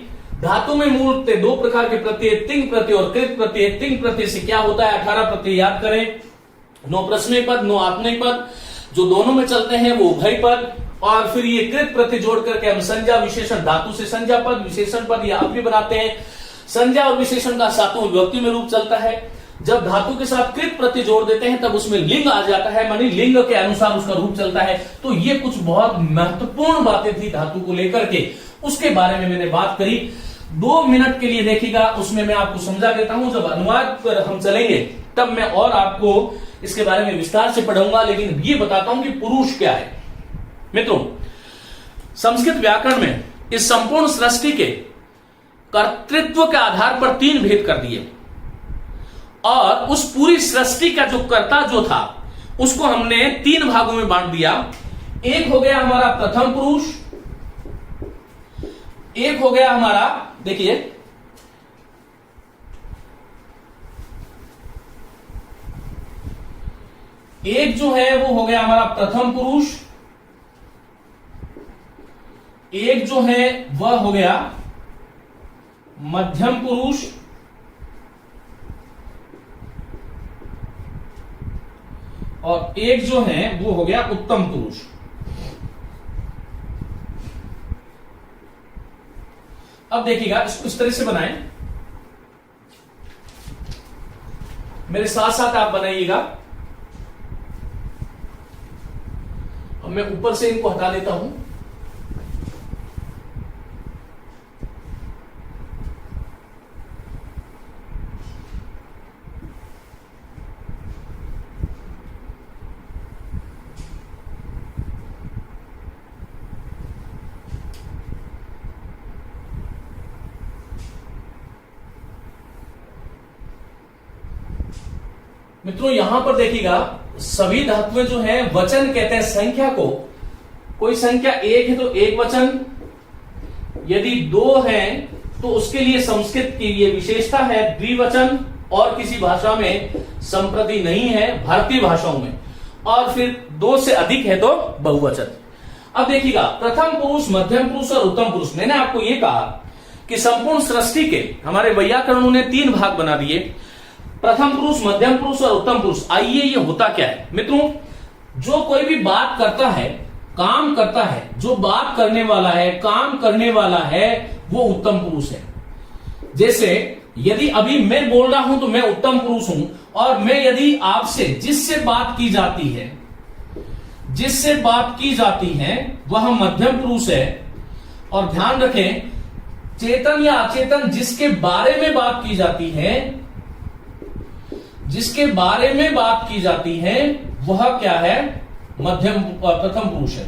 धातु में मूलतः 2 प्रकार के प्रत्यय, तिंग प्रत्यय और कृत प्रत्यय। तिंग प्रत्यय से क्या होता है? 18 प्रत्यय याद करें। 9 प्रश्नय पद, 9 आत्मनेय पद, जो दोनों में चलते हैं वो उभय पद। और फिर ये कृत प्रत्यय जोड़ करके हम संज्ञा, विशेषण, धातु से संज्ञा पद, विशेषण पद या अव्यय बनाते हैं। संज्ञा और विशेषण का सातों विभक्ति में रूप चलता है। जब धातु के साथ कृत प्रत्यय जोड़ देते हैं तब उसमें लिंग आ जाता है, मानी लिंग के अनुसार उसका रूप चलता है। तो ये कुछ बहुत महत्वपूर्ण बातें थी धातु को लेकर के, उसके बारे में मैंने बात करी। 2 मिनट के लिए देखिएगा, उसमें मैं आपको समझा देता हूं। जब अनुवाद पर हम चलेंगे तब मैं और आपको इसके बारे में विस्तार से पढ़ूंगा, लेकिन ये बताता हूं कि पुरुष क्या है। मित्रों, संस्कृत व्याकरण में इस संपूर्ण सृष्टि के कर्तृत्व के आधार पर 3 भेद कर दिए और उस पूरी सृष्टि का जो कर्ता जो था उसको हमने 3 भागों में बांट दिया। एक हो गया हमारा प्रथम पुरुष, एक हो गया हमारा, देखिए, एक जो है वो हो गया हमारा प्रथम पुरुष, एक जो है वह हो गया मध्यम पुरुष, और एक जो है वो हो गया उत्तम पुरुष। अब देखिएगा, इसको इस तरह से बनाएं, मेरे साथ साथ आप बनाइएगा। अब मैं ऊपर से इनको हटा देता हूं। मित्रों, यहां पर देखिएगा, सभी धातुएं जो हैं वचन कहते हैं संख्या को। कोई संख्या 1 है तो एक वचन, यदि 2 है तो उसके लिए संस्कृत की ये विशेषता है द्विवचन, और किसी भाषा में संप्रति नहीं है भारतीय भाषाओं में, और फिर 2 से अधिक है तो बहुवचन। अब देखिएगा, प्रथम पुरुष, मध्यम पुरुष और उत्तम पुरुष। मैंने आपको यह कहा कि संपूर्ण सृष्टि के हमारे वैयाकरणों ने 3 भाग बना दिए, प्रथम पुरुष, मध्यम पुरुष और उत्तम पुरुष। आइए ये होता क्या है मित्रों, जो कोई भी बात करता है, काम करता है, जो बात करने वाला है, काम करने वाला है, वो उत्तम पुरुष है। जैसे यदि अभी मैं बोल रहा हूं तो मैं उत्तम पुरुष हूं, और मैं यदि आपसे जिससे बात की जाती है, जिससे बात की जाती है वह मध्यम पुरुष है। और ध्यान रखें, चेतन या अचेतन जिसके बारे में बात की जाती है, जिसके बारे में बात की जाती है वह क्या है, मध्यम प्रथम पुरुष है।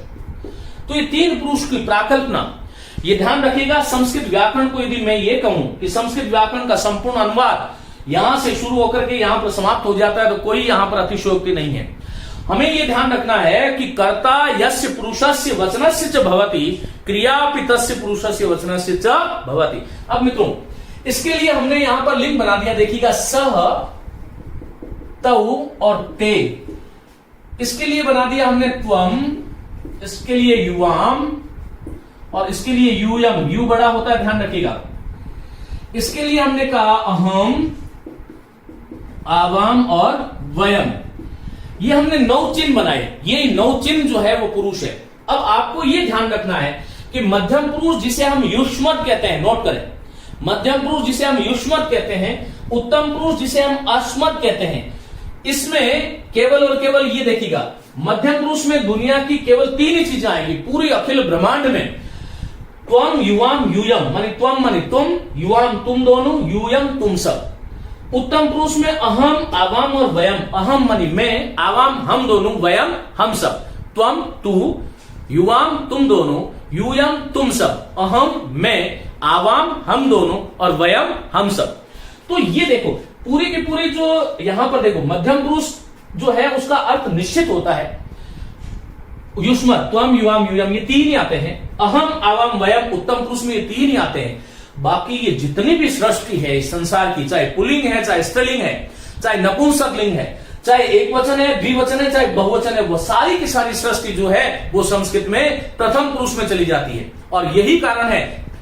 तो ये 3 पुरुष की प्राकल्पना, ये ध्यान रखिएगा। संस्कृत व्याकरण को यदि मैं ये कहूं कि संस्कृत व्याकरण का संपूर्ण अनुवाद यहां से शुरू होकर के यहां पर समाप्त हो जाता है, तो कोई यहां पर अतिशयोक्ति नहीं है। हमें यह ध्यान रखना है कि कर्ता यस्य पुरुषस्य वचनस्य च भवति, क्रियापि तस्य पुरुषस्य वचनस्य च भवति। अब मित्रों, इसके लिए हमने यहां पर लिंक बना दिया, देखिएगा, सह, तौ और ते। इसके लिए बना दिया हमने त्वम, इसके लिए युवाम, और इसके लिए यूयम, यू बड़ा होता है, ध्यान रखिएगा। इसके लिए हमने कहा अहम, आवाम और वयम। ये हमने 9 चिन्ह बनाए, ये 9 चिन्ह जो है वो पुरुष है। अब आपको ये ध्यान रखना है कि मध्यम पुरुष जिसे हम युष्मत् कहते हैं, नोट करें, मध्यम पुरुष जिसे हम युष्मत् कहते हैं, उत्तम पुरुष जिसे हम अस्मत् कहते हैं, इसमें केवल और केवल ये देखिएगा, मध्यम पुरुष में दुनिया की केवल 3 ही चीजें आएंगी पूरी अखिल ब्रह्मांड में। त्वम, युवाम, यूयम, मानी त्वम मानी तुम, युवाम तुम दोनों, यूयम तुम सब। उत्तम पुरुष में अहम, आवाम और वयम। अहम मानी मैं, आवाम हम दोनों, वयम हम सब। त्वम तू, युवाम तुम दोनों, यूयम तुम सब। अहम मैं, आवाम हम दोनों, और वयम हम सब। तो ये देखो पूरी की पूरी जो यहां पर देखो, मध्यम पुरुष जो है उसका अर्थ निश्चित होता है। युष्मत्, त्वम, युवाम, यूयम, ये 3 ही आते हैं। अहम, आवाम, वयम, उत्तम पुरुष में ये 3 ही आते हैं। बाकी ये जितनी भी सृष्टि है इस संसार की, चाहे पुल्लिंग है, चाहे स्त्रीलिंग है, चाहे नपुंसक लिंग है, चाहे एक वचन है, द्विवचन है, चाहे बहुवचन है, वो सारी की सारी सृष्टि जो है वो संस्कृत में प्रथम पुरुष में चली जाती है। और यही कारण है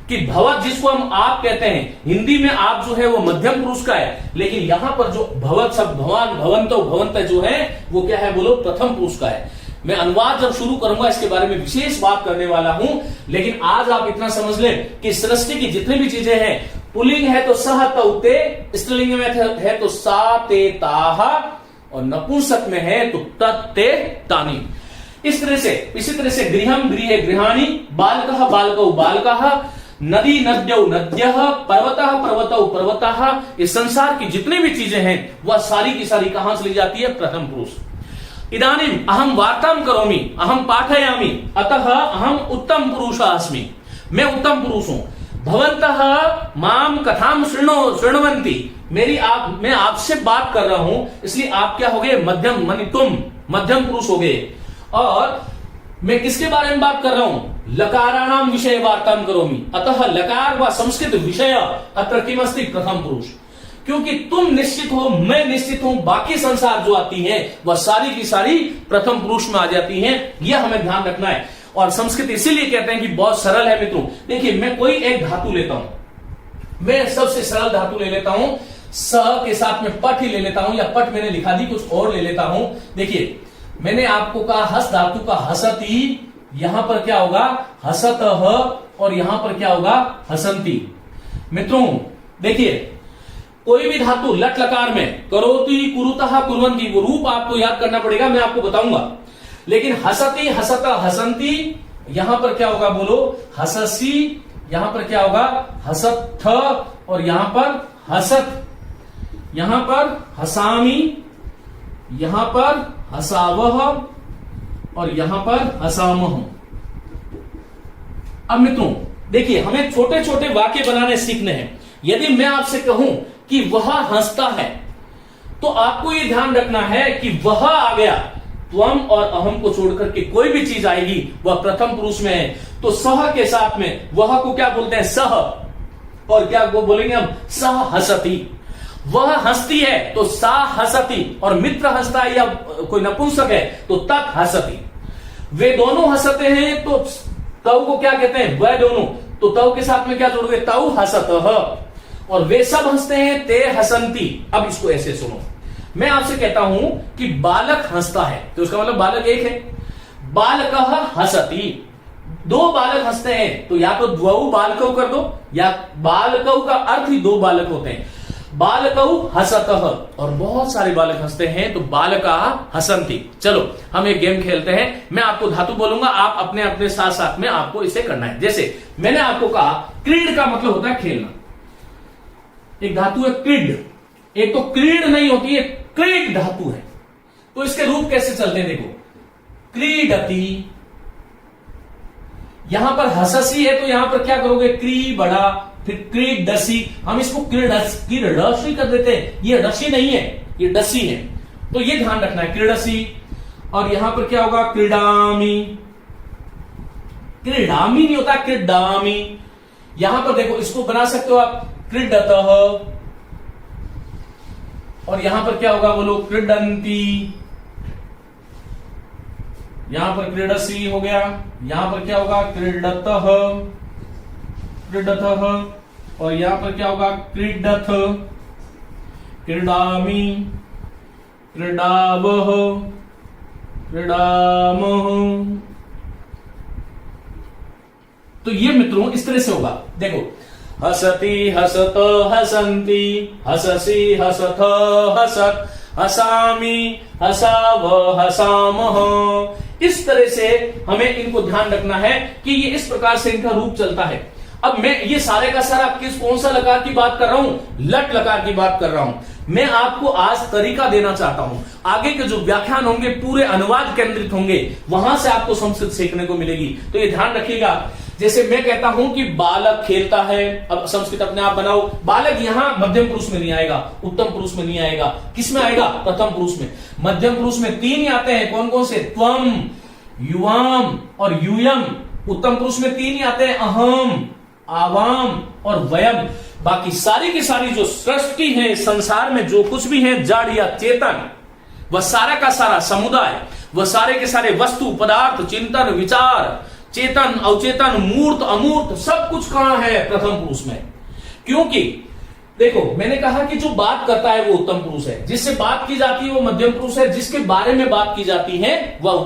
कि भवत जिसको हम आप कहते हैं, हिंदी में आप जो है वो मध्यम पुरुष का है, लेकिन यहां पर जो भवत शब्द, भवान, भवंतो, भवंत जो है वो क्या है, बोलो, प्रथम पुरुष का है। मैं अनुवाद जब शुरू करूंगा इसके बारे में विशेष बात करने वाला हूं, लेकिन आज आप इतना समझ लें कि सृष्टि की जितनी भी चीजें हैं, पुल्लिंग है तो सह तौ ते, स्त्रीलिंग में है तो सा ते ताहा, और नपुंसक में है तो तत् ते तानी। इस तरह से, इसी तरह से गृहम गृहे गृहाणी, बालकः बालकौ बालकाः, नदी नद्यौ नद्यः, पर्वतः पर्वतौ पर्वताः। इस संसार की जितनी भी चीजें हैं वह सारी की सारी कहां चली जाती है, प्रथम पुरुष। इदानीम अहम वार्तां करोमि, अहम पाठयामि, अतः अहम उत्तम पुरुषः अस्मि, मैं उत्तम पुरुष हूं। भवन्तः माम कथाम शृण्वन्ति, मैं आपसे बात कर रहा हूं, इसलिए आप क्या हो गए, मध्यम, मानी तुम मध्यम पुरुष हो गए। और मैं किसके बारे में बात कर रहा हूं, लकाराणाम विषय वार्तां करोमि, अतः लकार व संस्कृत विषय अत्र किमस्ति, प्रथम पुरुष। क्योंकि तुम निश्चित हो, मैं निश्चित हूं, बाकी संसार जो आती है वह सारी की सारी प्रथम पुरुष में आ जाती हैं। यह हमें ध्यान रखना है। और संस्कृत इसीलिए कहते हैं कि बहुत सरल है मित्रों। देखिए, मैं कोई एक धातु लेता हूं, मैं सबसे सरल धातु ले लेता हूं, स के साथ में पट ही ले लेता हूं, या पट मैंने लिखा दी कुछ और ले लेता हूं। देखिए, मैंने आपको कहा हस धातु का हसती, यहां पर क्या होगा, हसतः, और यहां पर क्या होगा, हसंती। मित्रों देखिए, कोई भी धातु लट लकार में करोति, कुरुतः, कुर्वन्ति, वो रूप आपको याद करना पड़ेगा, मैं आपको बताऊंगा। लेकिन हसती, हसत, हसंती, यहां पर क्या होगा, बोलो, हससी, यहां पर क्या होगा, हसत्थ, और यहां पर हसत, यहां पर हसामी, यहां पर हसावह, और यहां पर हसामह। अब मित्रों देखिए, हमें छोटे छोटे वाक्य बनाने सीखने हैं। यदि मैं आपसे कहूं कि वह हंसता है, तो आपको यह ध्यान रखना है कि वह आ गया, त्वम और अहम को छोड़कर के कोई भी चीज आएगी वह प्रथम पुरुष में है। तो सह के साथ में वह को क्या बोलते हैं, सह, और क्या वो बोलेंगे हम, सह हसती। वह हंसती है तो सा हसती, और मित्र हंसता है या कोई नपुंसक है तो तत् हसती। वे दोनों हंसते हैं तो तव को क्या कहते हैं, वह दोनों, तो तव के साथ में क्या जोड़ गए, तव हसतः। और वे सब हंसते हैं ते हसंती। अब इसको ऐसे सुनो, मैं आपसे कहता हूं कि बालक हंसता है तो उसका मतलब बालक एक है, बालकः हसति, दो बालक हंसते हैं तो या तो द्वौ बालकौ कर दो, या बालकौ का अर्थ ही दो बालक होते हैं, बालकौ हसतः, और बहुत सारे बालक हंसते हैं तो बालका हसंती। चलो हम एक गेम खेलते हैं, मैं आपको धातु बोलूंगा, आप अपने अपने साथ साथ में आपको इसे करना है। जैसे मैंने आपको कहा क्रीड का मतलब होता है खेलना, एक धातु है क्रीड, एक तो क्रीड नहीं होती है, क्रीड धातु है। तो इसके रूप कैसे चलते हैं देखो, क्रीडति, यहां पर हससी है तो यहां पर क्या करोगे, क्री बड़ा, फिर क्रीडसी, हम इसको क्रीडसी कर देते हैं, ये रसी नहीं है, ये डसी है, तो ये ध्यान रखना है, क्रीडसी। और यहां पर क्या होगा, क्रीडामी, क्रीडामी नहीं होता, क्रीडामी। यहां पर देखो इसको बना सकते हो आप क्रीडतः, और यहां पर क्या होगा बोलो, क्रीडंती, यहां पर क्रीडसी हो गया, यहां पर क्या होगा, क्रीडतः, क्रीडतः, और यहां पर क्या होगा, क्रीडथ, क्रीडामी, क्रीडावह, क्रीडामः। तो ये मित्रों इस तरह से होगा, देखो हसति हसत हसंती, हससी हसथ हसत, हसामी हसाव हसामः। इस तरह से हमें इनको ध्यान रखना है कि ये इस प्रकार से इनका रूप चलता है। अब मैं ये सारे का सारा कौन सा लकार की बात कर रहा हूं, लट लकार की बात कर रहा हूं। मैं आपको आज तरीका देना चाहता हूं, आगे के जो व्याख्यान होंगे पूरे अनुवाद केंद्रित होंगे, वहां से आपको संस्कृत सीखने को मिलेगी। तो ये ध्यान रखिएगा, जैसे मैं कहता हूं कि बालक खेलता है, अब संस्कृत अपने आप बनाओ, बालक यहां मध्यम पुरुष में नहीं आएगा, उत्तम पुरुष में नहीं आएगा, किस में आएगा, प्रथम पुरुष में। मध्यम पुरुष में तीन ही आते हैं, कौन कौन से, त्वम, युवाम और यूयम। उत्तम पुरुष में तीन ही आते हैं, अहम, आवाम और वयम। बाकी सारी की सारी जो सृष्टि है, संसार में जो कुछ भी है, जड़ या चेतन, वह सारा का सारा समुदाय, वह सारे के सारे वस्तु पदार्थ, चिंतन विचार, चेतन अवचेतन, मूर्त अमूर्त, सब कुछ कहां है, प्रथम पुरुष में। क्योंकि देखो मैंने कहा कि जो बात करता है वो उत्तम पुरुष है, जिससे बात की जाती है वो मध्यम पुरुष है, जिसके बारे में बात की जाती है वह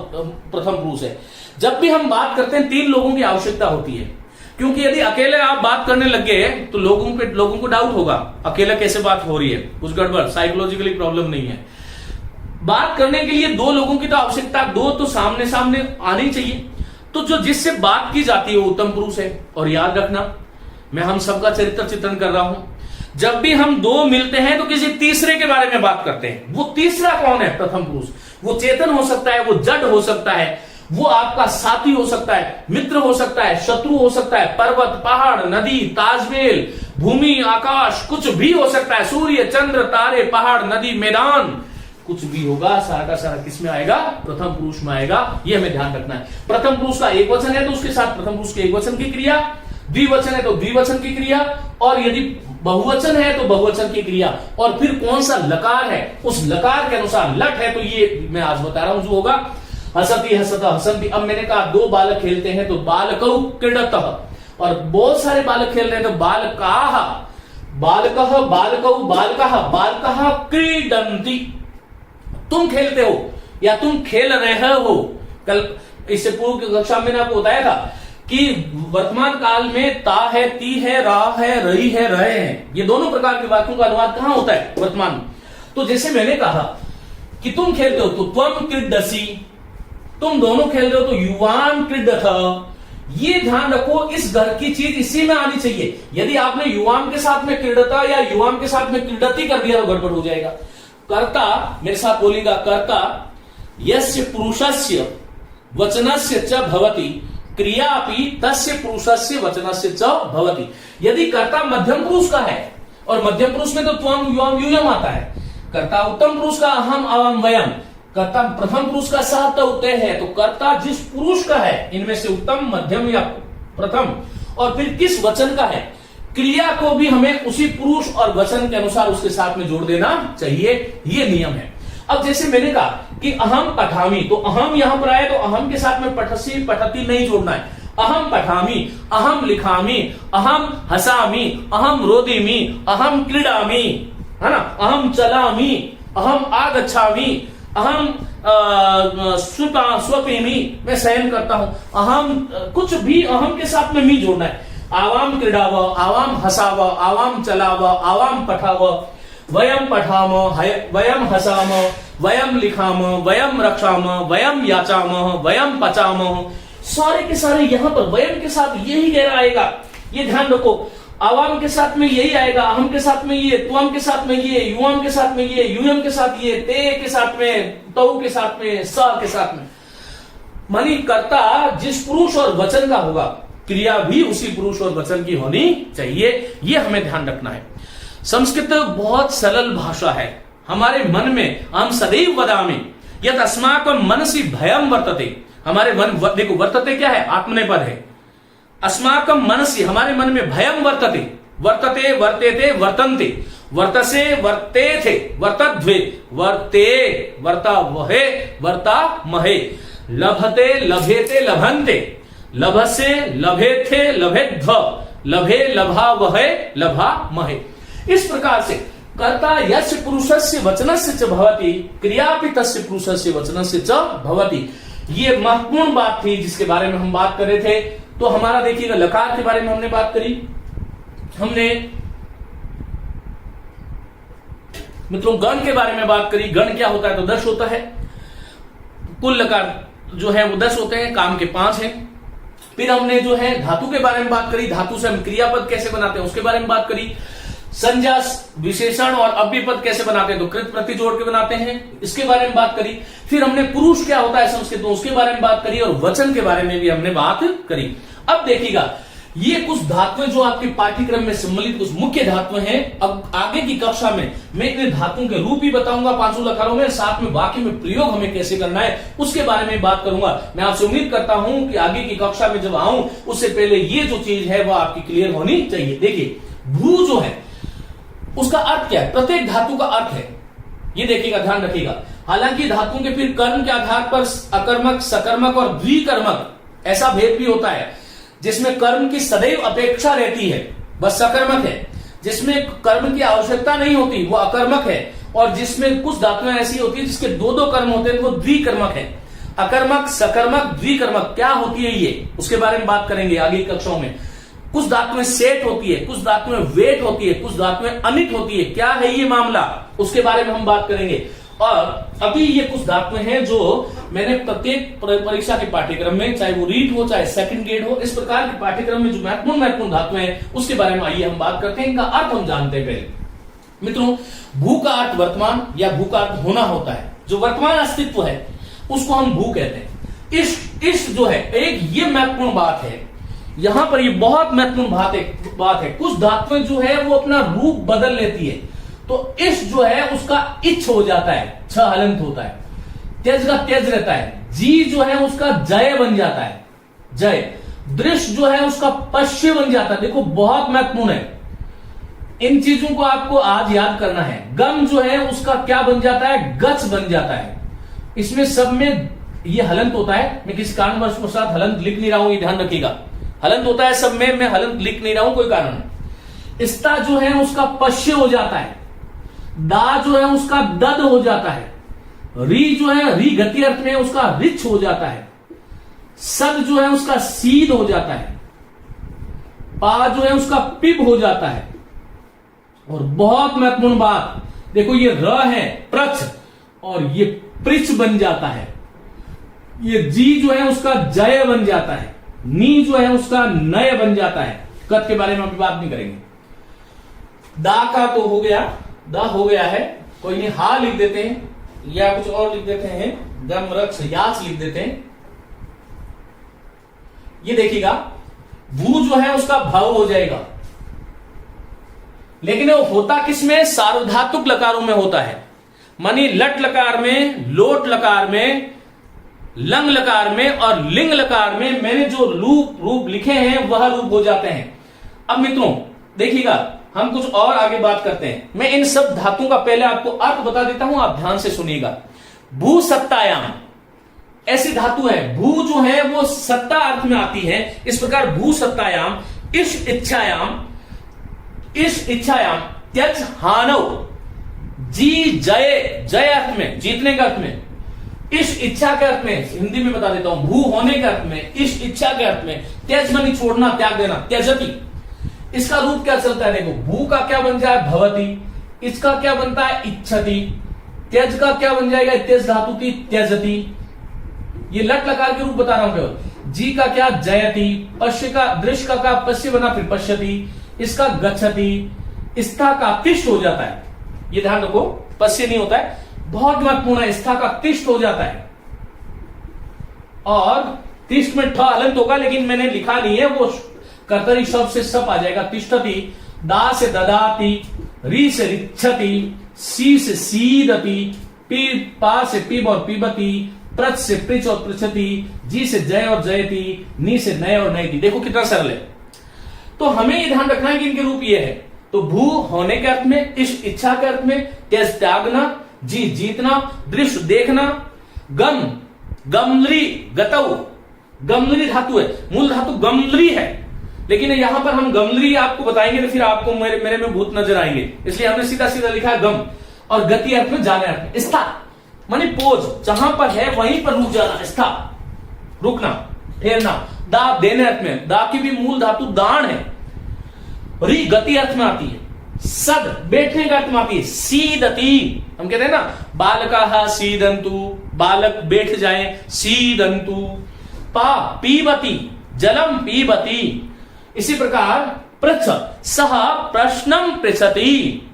प्रथम पुरुष है। जब भी हम बात करते हैं तीन लोगों की आवश्यकता होती है, क्योंकि यदि अकेले आप बात करने लग गए तो लोगों को डाउट होगा, अकेला कैसे बात हो रही है, कुछ गड़बड़, साइकोलॉजिकली प्रॉब्लम नहीं है। बात करने के लिए दो लोगों की तो आवश्यकता, दो तो सामने सामने आनी चाहिए। तो जो जिससे बात की जाती है वो उत्तम पुरुष है। और याद रखना, मैं हम सबका चरित्र चित्रण कर रहा हूं, जब भी हम दो मिलते हैं तो किसी तीसरे के बारे में बात करते हैं। वो तीसरा कौन है, प्रथम पुरुष। वो चेतन हो सकता है, वो जड़ हो सकता है, वो आपका साथी हो सकता है, मित्र हो सकता है, शत्रु हो सकता है, पर्वत पहाड़ नदी ताजमहल भूमि आकाश, कुछ भी हो सकता है, सूर्य चंद्र तारे पहाड़ नदी मैदान, कुछ भी होगा, सारा का सारा किस में आएगा, प्रथम पुरुष में आएगा। ये हमें ध्यान रखना है। प्रथम पुरुष का एक वचन है तो उसके साथ प्रथम पुरुष के एक वचन की क्रिया, द्विवचन है तो द्विवचन की क्रिया, और यदि बहुवचन है तो बहुवचन की क्रिया, और फिर कौन सा लकार है उस लकार के अनुसार लट है। तो ये मैं आज बता रहा हूं जो होगा, हसती हसत हसंती। अब मैंने कहा दो बालक खेलते हैं तो बालकौ क्रीडतः, और बहुत सारे बालक खेल रहे हैं तो बालकाः, बालकः बालकौ बालकाः बालकाः क्रीडन्ति। तुम खेलते हो या तुम खेल रहे हो। कल इससे पूर्व की कक्षा में आपको बताया था कि वर्तमान काल में ता है, ती है, रा है, रही है, रहे हैं, ये दोनों प्रकार के वाक्यों का अनुवाद कहां होता है, वर्तमान में। तो जैसे मैंने कहा कि तुम खेलते हो तो त्वम क्रीडसि, तुम दोनों खेल रहे हो तो युवाम क्रीडथ। ये ध्यान रखो, इस घर की चीज इसी में आनी चाहिए। यदि आपने युवाम के साथ में क्रीडता या युवाम के साथ में क्रीडती कर दिया तो गड़बड़ हो जाएगा। कर्ता, मेरे साथ बोलेगा, कर्ता यस्य पुरुषस्य वचनस्य च भवति, क्रिया अपि तस्य पुरुषस्य वचनस्य च भवति। यदि कर्ता मध्यम पुरुष का है, और मध्यम पुरुष में तो त्वम युवाम यूयम आता है, कर्ता उत्तम पुरुष का अहम अवम वयम, कर्ता प्रथम पुरुष का सह त उतय है, तो कर्ता जिस पुरुष का है इनमें से उत्तम मध्यम या प्रथम, और फिर किस वचन का है, क्रिया को भी हमें उसी पुरुष और वचन के अनुसार उसके साथ में जोड़ देना चाहिए, ये नियम है। अब जैसे मैंने कहा कि अहम पठामी, तो अहम यहां पर आए तो अहम के साथ में पठसी पठती नहीं जोड़ना है। अहम पठामी, अहम लिखामी, अहम हसामी, अहम रोदिमी, अहम क्रीडामी, है ना, अहम चलामी, अहम आगच्छामी, अहम स्वपेमी, मैं शयन करता हूं। अहम कुछ भी अहम के साथ में मी जोड़ना है। आवाम क्रीडाव, आवाम हसाव, आवाम चलाव, आवाम पठाव, वयम पठाम, वयम हसाम, वयम लिखाम, वयम रक्षाम, वयम याचाम, वयम पचाम, सारे के सारे यहां पर वयम के साथ यही गहरा आएगा, ये ध्यान रखो। आवाम के साथ में यही आएगा, अहम के साथ में ये, त्वम के साथ में ये, युवम के साथ में ये, यूयम के साथ ये, ते के साथ में, तौ के साथ में, स के साथ में। मानी कर्ता जिस पुरुष और वचन का होगा, क्रिया भी उसी पुरुष और वचन की होनी चाहिए, ये हमें ध्यान रखना है। संस्कृत बहुत सरल भाषा है। हमारे मन में हम सदैव वदामि यत् अस्माकं मनसि भयं वर्तते। हमारे मन, देखो वर्तते क्या है, आत्मनेपद है। अस्माकं मनसि, हमारे मन में भयं वर्तते, वर्तते, वर्तेते, वर्तन्ते, वर्तसे, वर्तेथे, वर्तध्वे, वर्ते, वर्ता वहे, वर्ता महे, लभते, लभेते, लभन्ते, लभसे, लभेथे, लभेध्व, लभे, लभा वहे, लभा महे। इस प्रकार से कर्ता यस्य पुरुषस्य वचनस्य च भवति, क्रियापि तस्य पुरुषस्य वचनस्य च भवति। ये महत्वपूर्ण बात थी जिसके बारे में हम बात कर रहे थे। तो हमारा देखिएगा लकार के बारे में हमने बात करी, हमने मित्रों गण के बारे में बात करी। गण क्या होता है, तो 10 होता है। कुल लकार जो है वो 10 होते हैं, काम के 5 हैं। फिर हमने जो है धातु के बारे में बात करी, धातु से हम क्रियापद कैसे बनाते हैं उसके बारे में बात करी। संज्ञा, विशेषण और अव्ययपद कैसे बनाते हैं, तो कृत प्रति जोड़ के बनाते हैं, इसके बारे में बात करी। फिर हमने पुरुष क्या होता है संस्कृत में उसके बारे में बात करी, और वचन के बारे में भी हमने बात करी। अब देखिएगा ये कुछ धातुएं जो आपके पाठ्यक्रम में सम्मिलित कुछ मुख्य धातुएं हैं। अब आगे की कक्षा में मैं इन धातुओं के रूप ही बताऊंगा 5 लकारों में, साथ में वाक्य में प्रयोग हमें कैसे करना है उसके बारे में बात करूंगा। मैं आपसे उम्मीद करता हूं कि आगे की कक्षा में जब आऊं उससे पहले ये जो चीज है वह आपकी क्लियर होनी चाहिए। देखिए भू जो है उसका अर्थ क्या है, प्रत्येक धातु का अर्थ है, ये देखिएगा, ध्यान रखिएगा। हालांकि धातुओं के फिर कर्म के आधार पर अकर्मक, सकर्मक और द्विकर्मक ऐसा भेद भी होता है, जिसमें कर्म की सदैव अपेक्षा रहती है बस सकर्मक है, जिसमें कर्म की आवश्यकता नहीं होती वो अकर्मक है, और जिसमें कुछ धातुएं ऐसी होती है जिसके 2 कर्म होते हैं वो द्विकर्मक है। अकर्मक, सकर्मक, द्विकर्मक क्या होती है ये उसके बारे में बात करेंगे आगे की कक्षाओं में। कुछ धातुएं सेट होती है, कुछ धातुएं वेट होती है, कुछ धातुएं अनिट होती है, क्या है ये मामला उसके बारे में हम बात करेंगे। और अभी ये कुछ धातुएं हैं जो मैंने प्रत्येक परीक्षा के पाठ्यक्रम में, चाहे वो रीट हो चाहे सेकंड ग्रेड हो, इस प्रकार के पाठ्यक्रम में जो महत्वपूर्ण धातुएं हैं उसके बारे में आइए हम बात करते हैं, इनका अर्थ हम जानते हैं पहले। मित्रों भू का अर्थ वर्तमान या भू का अर्थ होना होता है, जो वर्तमान अस्तित्व है उसको हम भू कहते हैं। इस जो है एक ये महत्वपूर्ण बात है, यहां पर ये बहुत महत्वपूर्ण बात है। कुछ धातुएं जो है वो अपना रूप बदल लेती है, तो इस जो है उसका इच्छ हो जाता है, छ हलंत होता है, तेज का तेज रहता है, जी जो है उसका जय बन जाता है, जय, दृश्य जो है उसका पश्य बन जाता है। देखो बहुत महत्वपूर्ण है, इन चीजों को आपको आज याद करना है। गम जो है उसका क्या बन जाता है, गच बन जाता है। इसमें सब में ये हलंत होता है, मैं किसी कारणवश के साथ हलंत लिख नहीं रहा हूं, ये ध्यान रखिएगा। हलंत होता है सब में, मैं हलंत लिख नहीं रहा हूं कोई कारण। स्ता जो है उसका पश्य हो जाता है, दा जो है उसका दद हो जाता है, री जो है री गति अर्थ में उसका रिच हो जाता है, सद जो है उसका सीध हो जाता है, पा जो है उसका पिप हो जाता है। और बहुत महत्वपूर्ण बात देखो, ये र है प्रच और ये प्रिच बन जाता है, ये जी जो है उसका जय बन जाता है, नी जो है उसका नय बन जाता है। कद के बारे में अभी बात नहीं करेंगे। दा का तो हो गया, दा हो गया है, कोई नहीं, हा लिख देते हैं या कुछ और लिख देते हैं, दम रक्ष याच लिख देते हैं। ये देखिएगा भू जो है उसका भाव हो जाएगा, लेकिन वो होता किसमें, सार्वधातुक लकारों में होता है। मानी लट लकार में, लोट लकार में, लंग लकार में और लिंग लकार में मैंने जो रूप लिखे हैं वह रूप हो जाते हैं। अब मित्रों देखिएगा, हम कुछ और आगे बात करते हैं। मैं इन सब धातुओं का पहले आपको अर्थ बता देता हूं, आप ध्यान से सुनिएगा। भू सत्तायाम ऐसी धातु है, भू जो है वो सत्ता अर्थ में आती है। इस प्रकार भू सत्तायाम इस इच्छायाम त्यज हानव, जी जय, जय अर्थ में, जीतने के अर्थ में, इस इच्छा के अर्थ में, हिंदी में बता देता हूं, भू होने के अर्थ में, इस इच्छा के अर्थ में, त्यज मानी छोड़ना, त्याग देना, त्यजति। इसका रूप क्या चलता है, देखो, भू का क्या बन जाए भवती, इसका क्या बनता है इच्छति, त्यज का क्या बन जाएगा त्यज धातु की त्यजति। ये लट लकार के रूप बता रहा हूं केवल। जी का क्या जयति, पश्य का दृश्य का पश्य बना फिर पश्यति, इसका गच्छति, स्था का तिष्ठ हो जाता है, ये ध्यान रखो, पश्य नहीं होता है, बहुत महत्वपूर्ण है, स्था का तिष्ठ हो जाता है। और तिष्ठ में ठ हलंत होगा, लेकिन मैंने लिखा नहीं है, वो कर्तरी शब्द से सप आ जाएगा। तिष्ठति, दा से ददाति, री से रिच्छति, सी से सीदति, पी पा से पीब और पीबती, प्रच से पृच और पृछति, जी से जय और जयति, नी से नय और नयति। देखो कितना सरल है। तो हमें ये ध्यान रखना है कि इनके रूप ये है। तो भू होने के अर्थ में, इस इच्छा के अर्थ में, त्यज त्यागना, जी जीतना, दृश्य देखना, गम गमलरी गतऊ, गमलरी धातु है, मूल धातु गमलरी है, लेकिन यहां पर हम गमलरी आपको बताएंगे तो फिर आपको मेरे में भूत नजर आएंगे, इसलिए हमने सीधा सीधा लिखा है गम। और गति अर्थ में, जाने अर्थ में, स्था मानी पोज, जहां पर है वहीं पर रुक जाना, स्था रुकना, ठहरना। दा देने अर्थ में, दा की भी मूल धातु दान है। री गति अर्थ में आती है। सद बैठने का अर्थ में आती है। सीदति, हम कहते हैं ना बालका सीदंतु, बालक बैठ जाए, सीदंतु। पा पीबती, जलम पीबती। इसी प्रकार पृच्छ, सह प्रश्नम पृच्छति।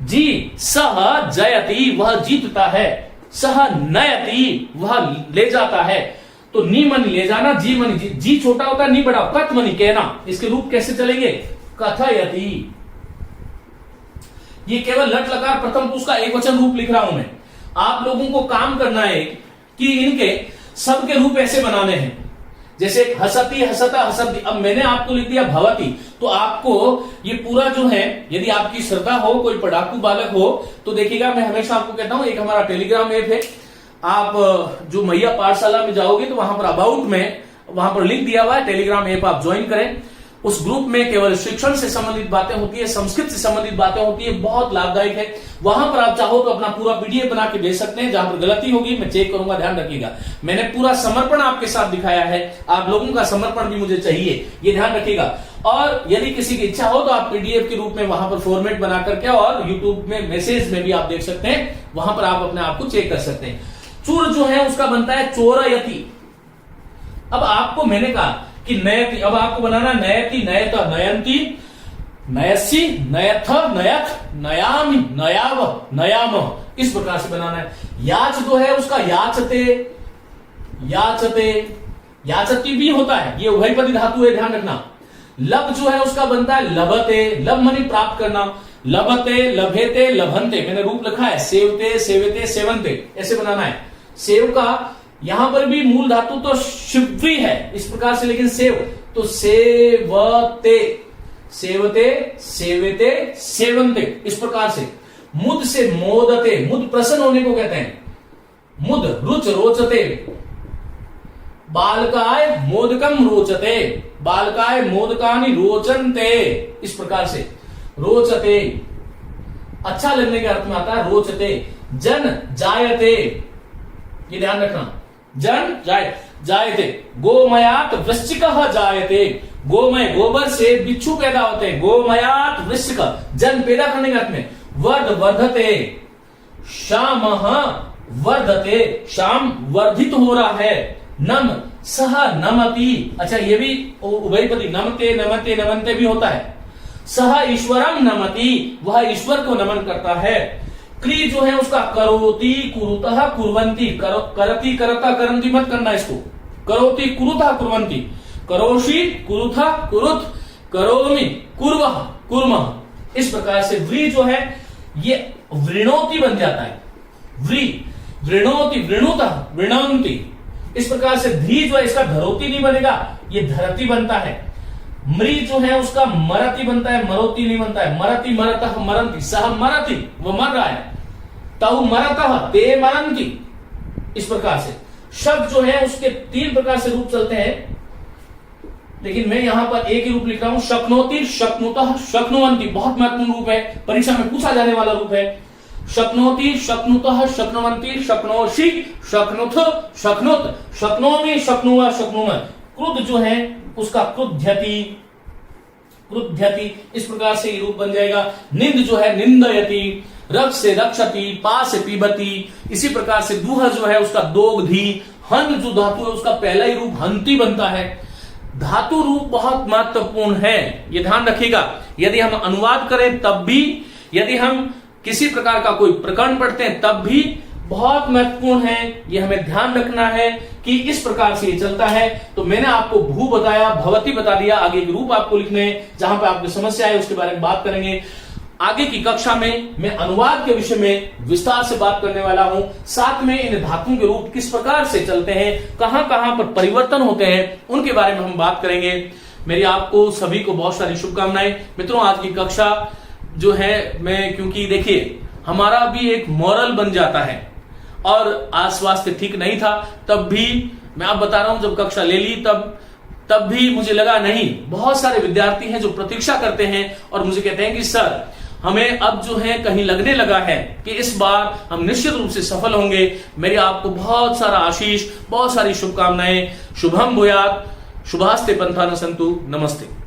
जी सह जयति, वह जीतता है। सह नयति, वह ले जाता है। तो नी मनी ले जाना, जी मनी जी छोटा होता है, नी बड़ा, कथ मनी कहना। इसके रूप कैसे चलेंगे, कथयति। ये केवल लट लकार प्रथम पुरुष का एक वचन रूप लिख रहा हूं मैं। आप लोगों को काम करना है कि इनके सबके रूप ऐसे बनाने हैं, जैसे हसती, हसता, हसती। अब मैंने आपको लिख दिया भवती, तो आपको ये पूरा जो है, यदि आपकी श्रद्धा हो, कोई पढ़ाकू बालक हो, तो देखिएगा, मैं हमेशा आपको कहता हूं, एक हमारा टेलीग्राम ऐप है, आप जो मैया पाठशाला में जाओगे तो वहां पर अबाउट में वहां पर लिंक दिया हुआ है, टेलीग्राम ऐप आप ज्वाइन करें। उस ग्रुप में केवल शिक्षण से संबंधित बातें होती है, संस्कृत से संबंधित बातें होती है, बहुत लाभदायक है। वहां पर आप चाहो तो अपना पूरा पीडीएफ बना के भेज सकते हैं, जहां पर गलती होगी मैं चेक करूंगा, ध्यान रखिएगा। मैंने पूरा समर्पण आपके साथ दिखाया है, आप लोगों का समर्पण भी मुझे चाहिए, ये ध्यान रखिएगा। और यदि किसी की इच्छा हो तो आप पीडीएफ के रूप में वहां पर फॉर्मेट बना करके, और यूट्यूब में मैसेज में भी आप देख सकते हैं, वहां पर आप अपने आप को चेक कर सकते हैं। चूर जो है उसका बनता है चोरयति। अब आपको मैंने कहा कि नयति, अब आपको बनाना नयति, नयत, नयंती, नयसी, नयथ, नयथ, नयामि, नयाव, नयाम, इस प्रकार से बनाना है। याच जो है उसका याचते, याचते, याचती भी होता है, ये उभयपदी धातु है, ध्यान रखना। लब जो है उसका बनता है लभते, लब मनी प्राप्त करना, लभते, लभेते, लभंते, मैंने रूप लिखा है, सेवते, सेवते, सेवंते, ऐसे बनाना है। सेव का यहां पर भी मूल धातु तो शिववी है इस प्रकार से, लेकिन सेव तो सेवते, सेवते, सेवते, सेवंते, इस प्रकार से। मुद से मोदते, मुद प्रसन्न होने को कहते हैं, मुद रुच रोचते, बालकाय मोदकम रोचते, बालकाय मोदकानि रोचन्ते, इस प्रकार से। रोचते अच्छा लगने के अर्थ में आता है, रोचते। जन जायते, ये ध्यान रखना, जन जायते। गोमयात वृश्चिक जायते, गोमय गोबर से बिच्छू पैदा होते हैं, गोमयात वृश्चिक, जन पैदा करने के अर्थ में। वर्ध वर्धते, श्याम वर्धते, श्याम वर्धित हो रहा है। नम सह नमति, अच्छा ये भी उभयपदी, नमते, नमते, नमनते भी होता है। सह ईश्वरम नमति, वह ईश्वर को नमन करता है। क्री जो है उसका करोति, कुरुतः, कुर्वन्ति, करती, करता, करंती मत करना इसको, करोति, कुरुतः, कुर्वन्ति, करोषि, कुरुथा, कुरुत, करोमि, कुर्वः, कुर्मः, इस प्रकार से। व्री जो है ये वृणोति बन जाता है, व्री, वृणोति, वृणुतः, वृणंति, इस प्रकार से। धी जो है इसका धरोती नहीं बनेगा, ये धरती बनता है। मृ जो है उसका मरति बनता है, मरोती नहीं बनता है। मरति मरतः मरंति, सह मरति वो मर रहा है, तऊ मरतः ते मरंति। इस प्रकार से शब्द जो है उसके 3 प्रकार से रूप चलते हैं, लेकिन मैं यहां पर एक ही रूप लिख रहा हूं, शक्नोति शक्नुतः शक्नुवंती। बहुत महत्वपूर्ण रूप है, परीक्षा में पूछा जाने वाला रूप है। शक्नोति शक्नुतः शक्नुवंती, शक्नोषि शक्नुथ शक्नुत, शक्नोमि शक्नुवा शक्नुम। क्रुद्ध जो है उसका क्रुध्यति क्रुध्यति, इस प्रकार से ये रूप बन जाएगा। निंद जो है निंदयति, रक्ष से रक्षति, पा से पीबती। इसी प्रकार से दूह जो है उसका दोग्धी, हन जो धातु है उसका पहला ही रूप हंती बनता है। धातु रूप बहुत महत्वपूर्ण है, ये ध्यान रखिएगा। यदि हम अनुवाद करें तब भी, यदि हम किसी प्रकार का कोई प्रकरण पढ़ते हैं तब भी बहुत महत्वपूर्ण है, ये हमें ध्यान रखना है कि इस प्रकार से ये चलता है। तो मैंने आपको भू बताया, भवती बता दिया, आगे एक रूप आपको लिखने हैं, जहां पे आपकी समस्या है उसके बारे में बात करेंगे। आगे की कक्षा में मैं अनुवाद के विषय में विस्तार से बात करने वाला हूं, साथ में इन धातुओं के रूप किस प्रकार से चलते हैं, कहां कहां पर परिवर्तन होते हैं, उनके बारे में हम बात करेंगे। मेरी आपको सभी को बहुत सारी शुभकामनाएं। मित्रों, आज की कक्षा जो है, मैं क्योंकि देखिए हमारा भी एक मॉरल बन जाता है और आज स्वास्थ्य ठीक नहीं था, तब भी मैं आप बता रहा हूं, जब कक्षा ले ली तब भी मुझे लगा नहीं, बहुत सारे विद्यार्थी हैं जो प्रतीक्षा करते हैं और मुझे कहते हैं कि सर हमें अब जो है कहीं लगने लगा है कि इस बार हम निश्चित रूप से सफल होंगे। मेरी आपको बहुत सारा आशीष, बहुत सारी शुभकामनाएं। शुभम भूयात्, शुभास्ते पंथा न सन्तु। नमस्ते।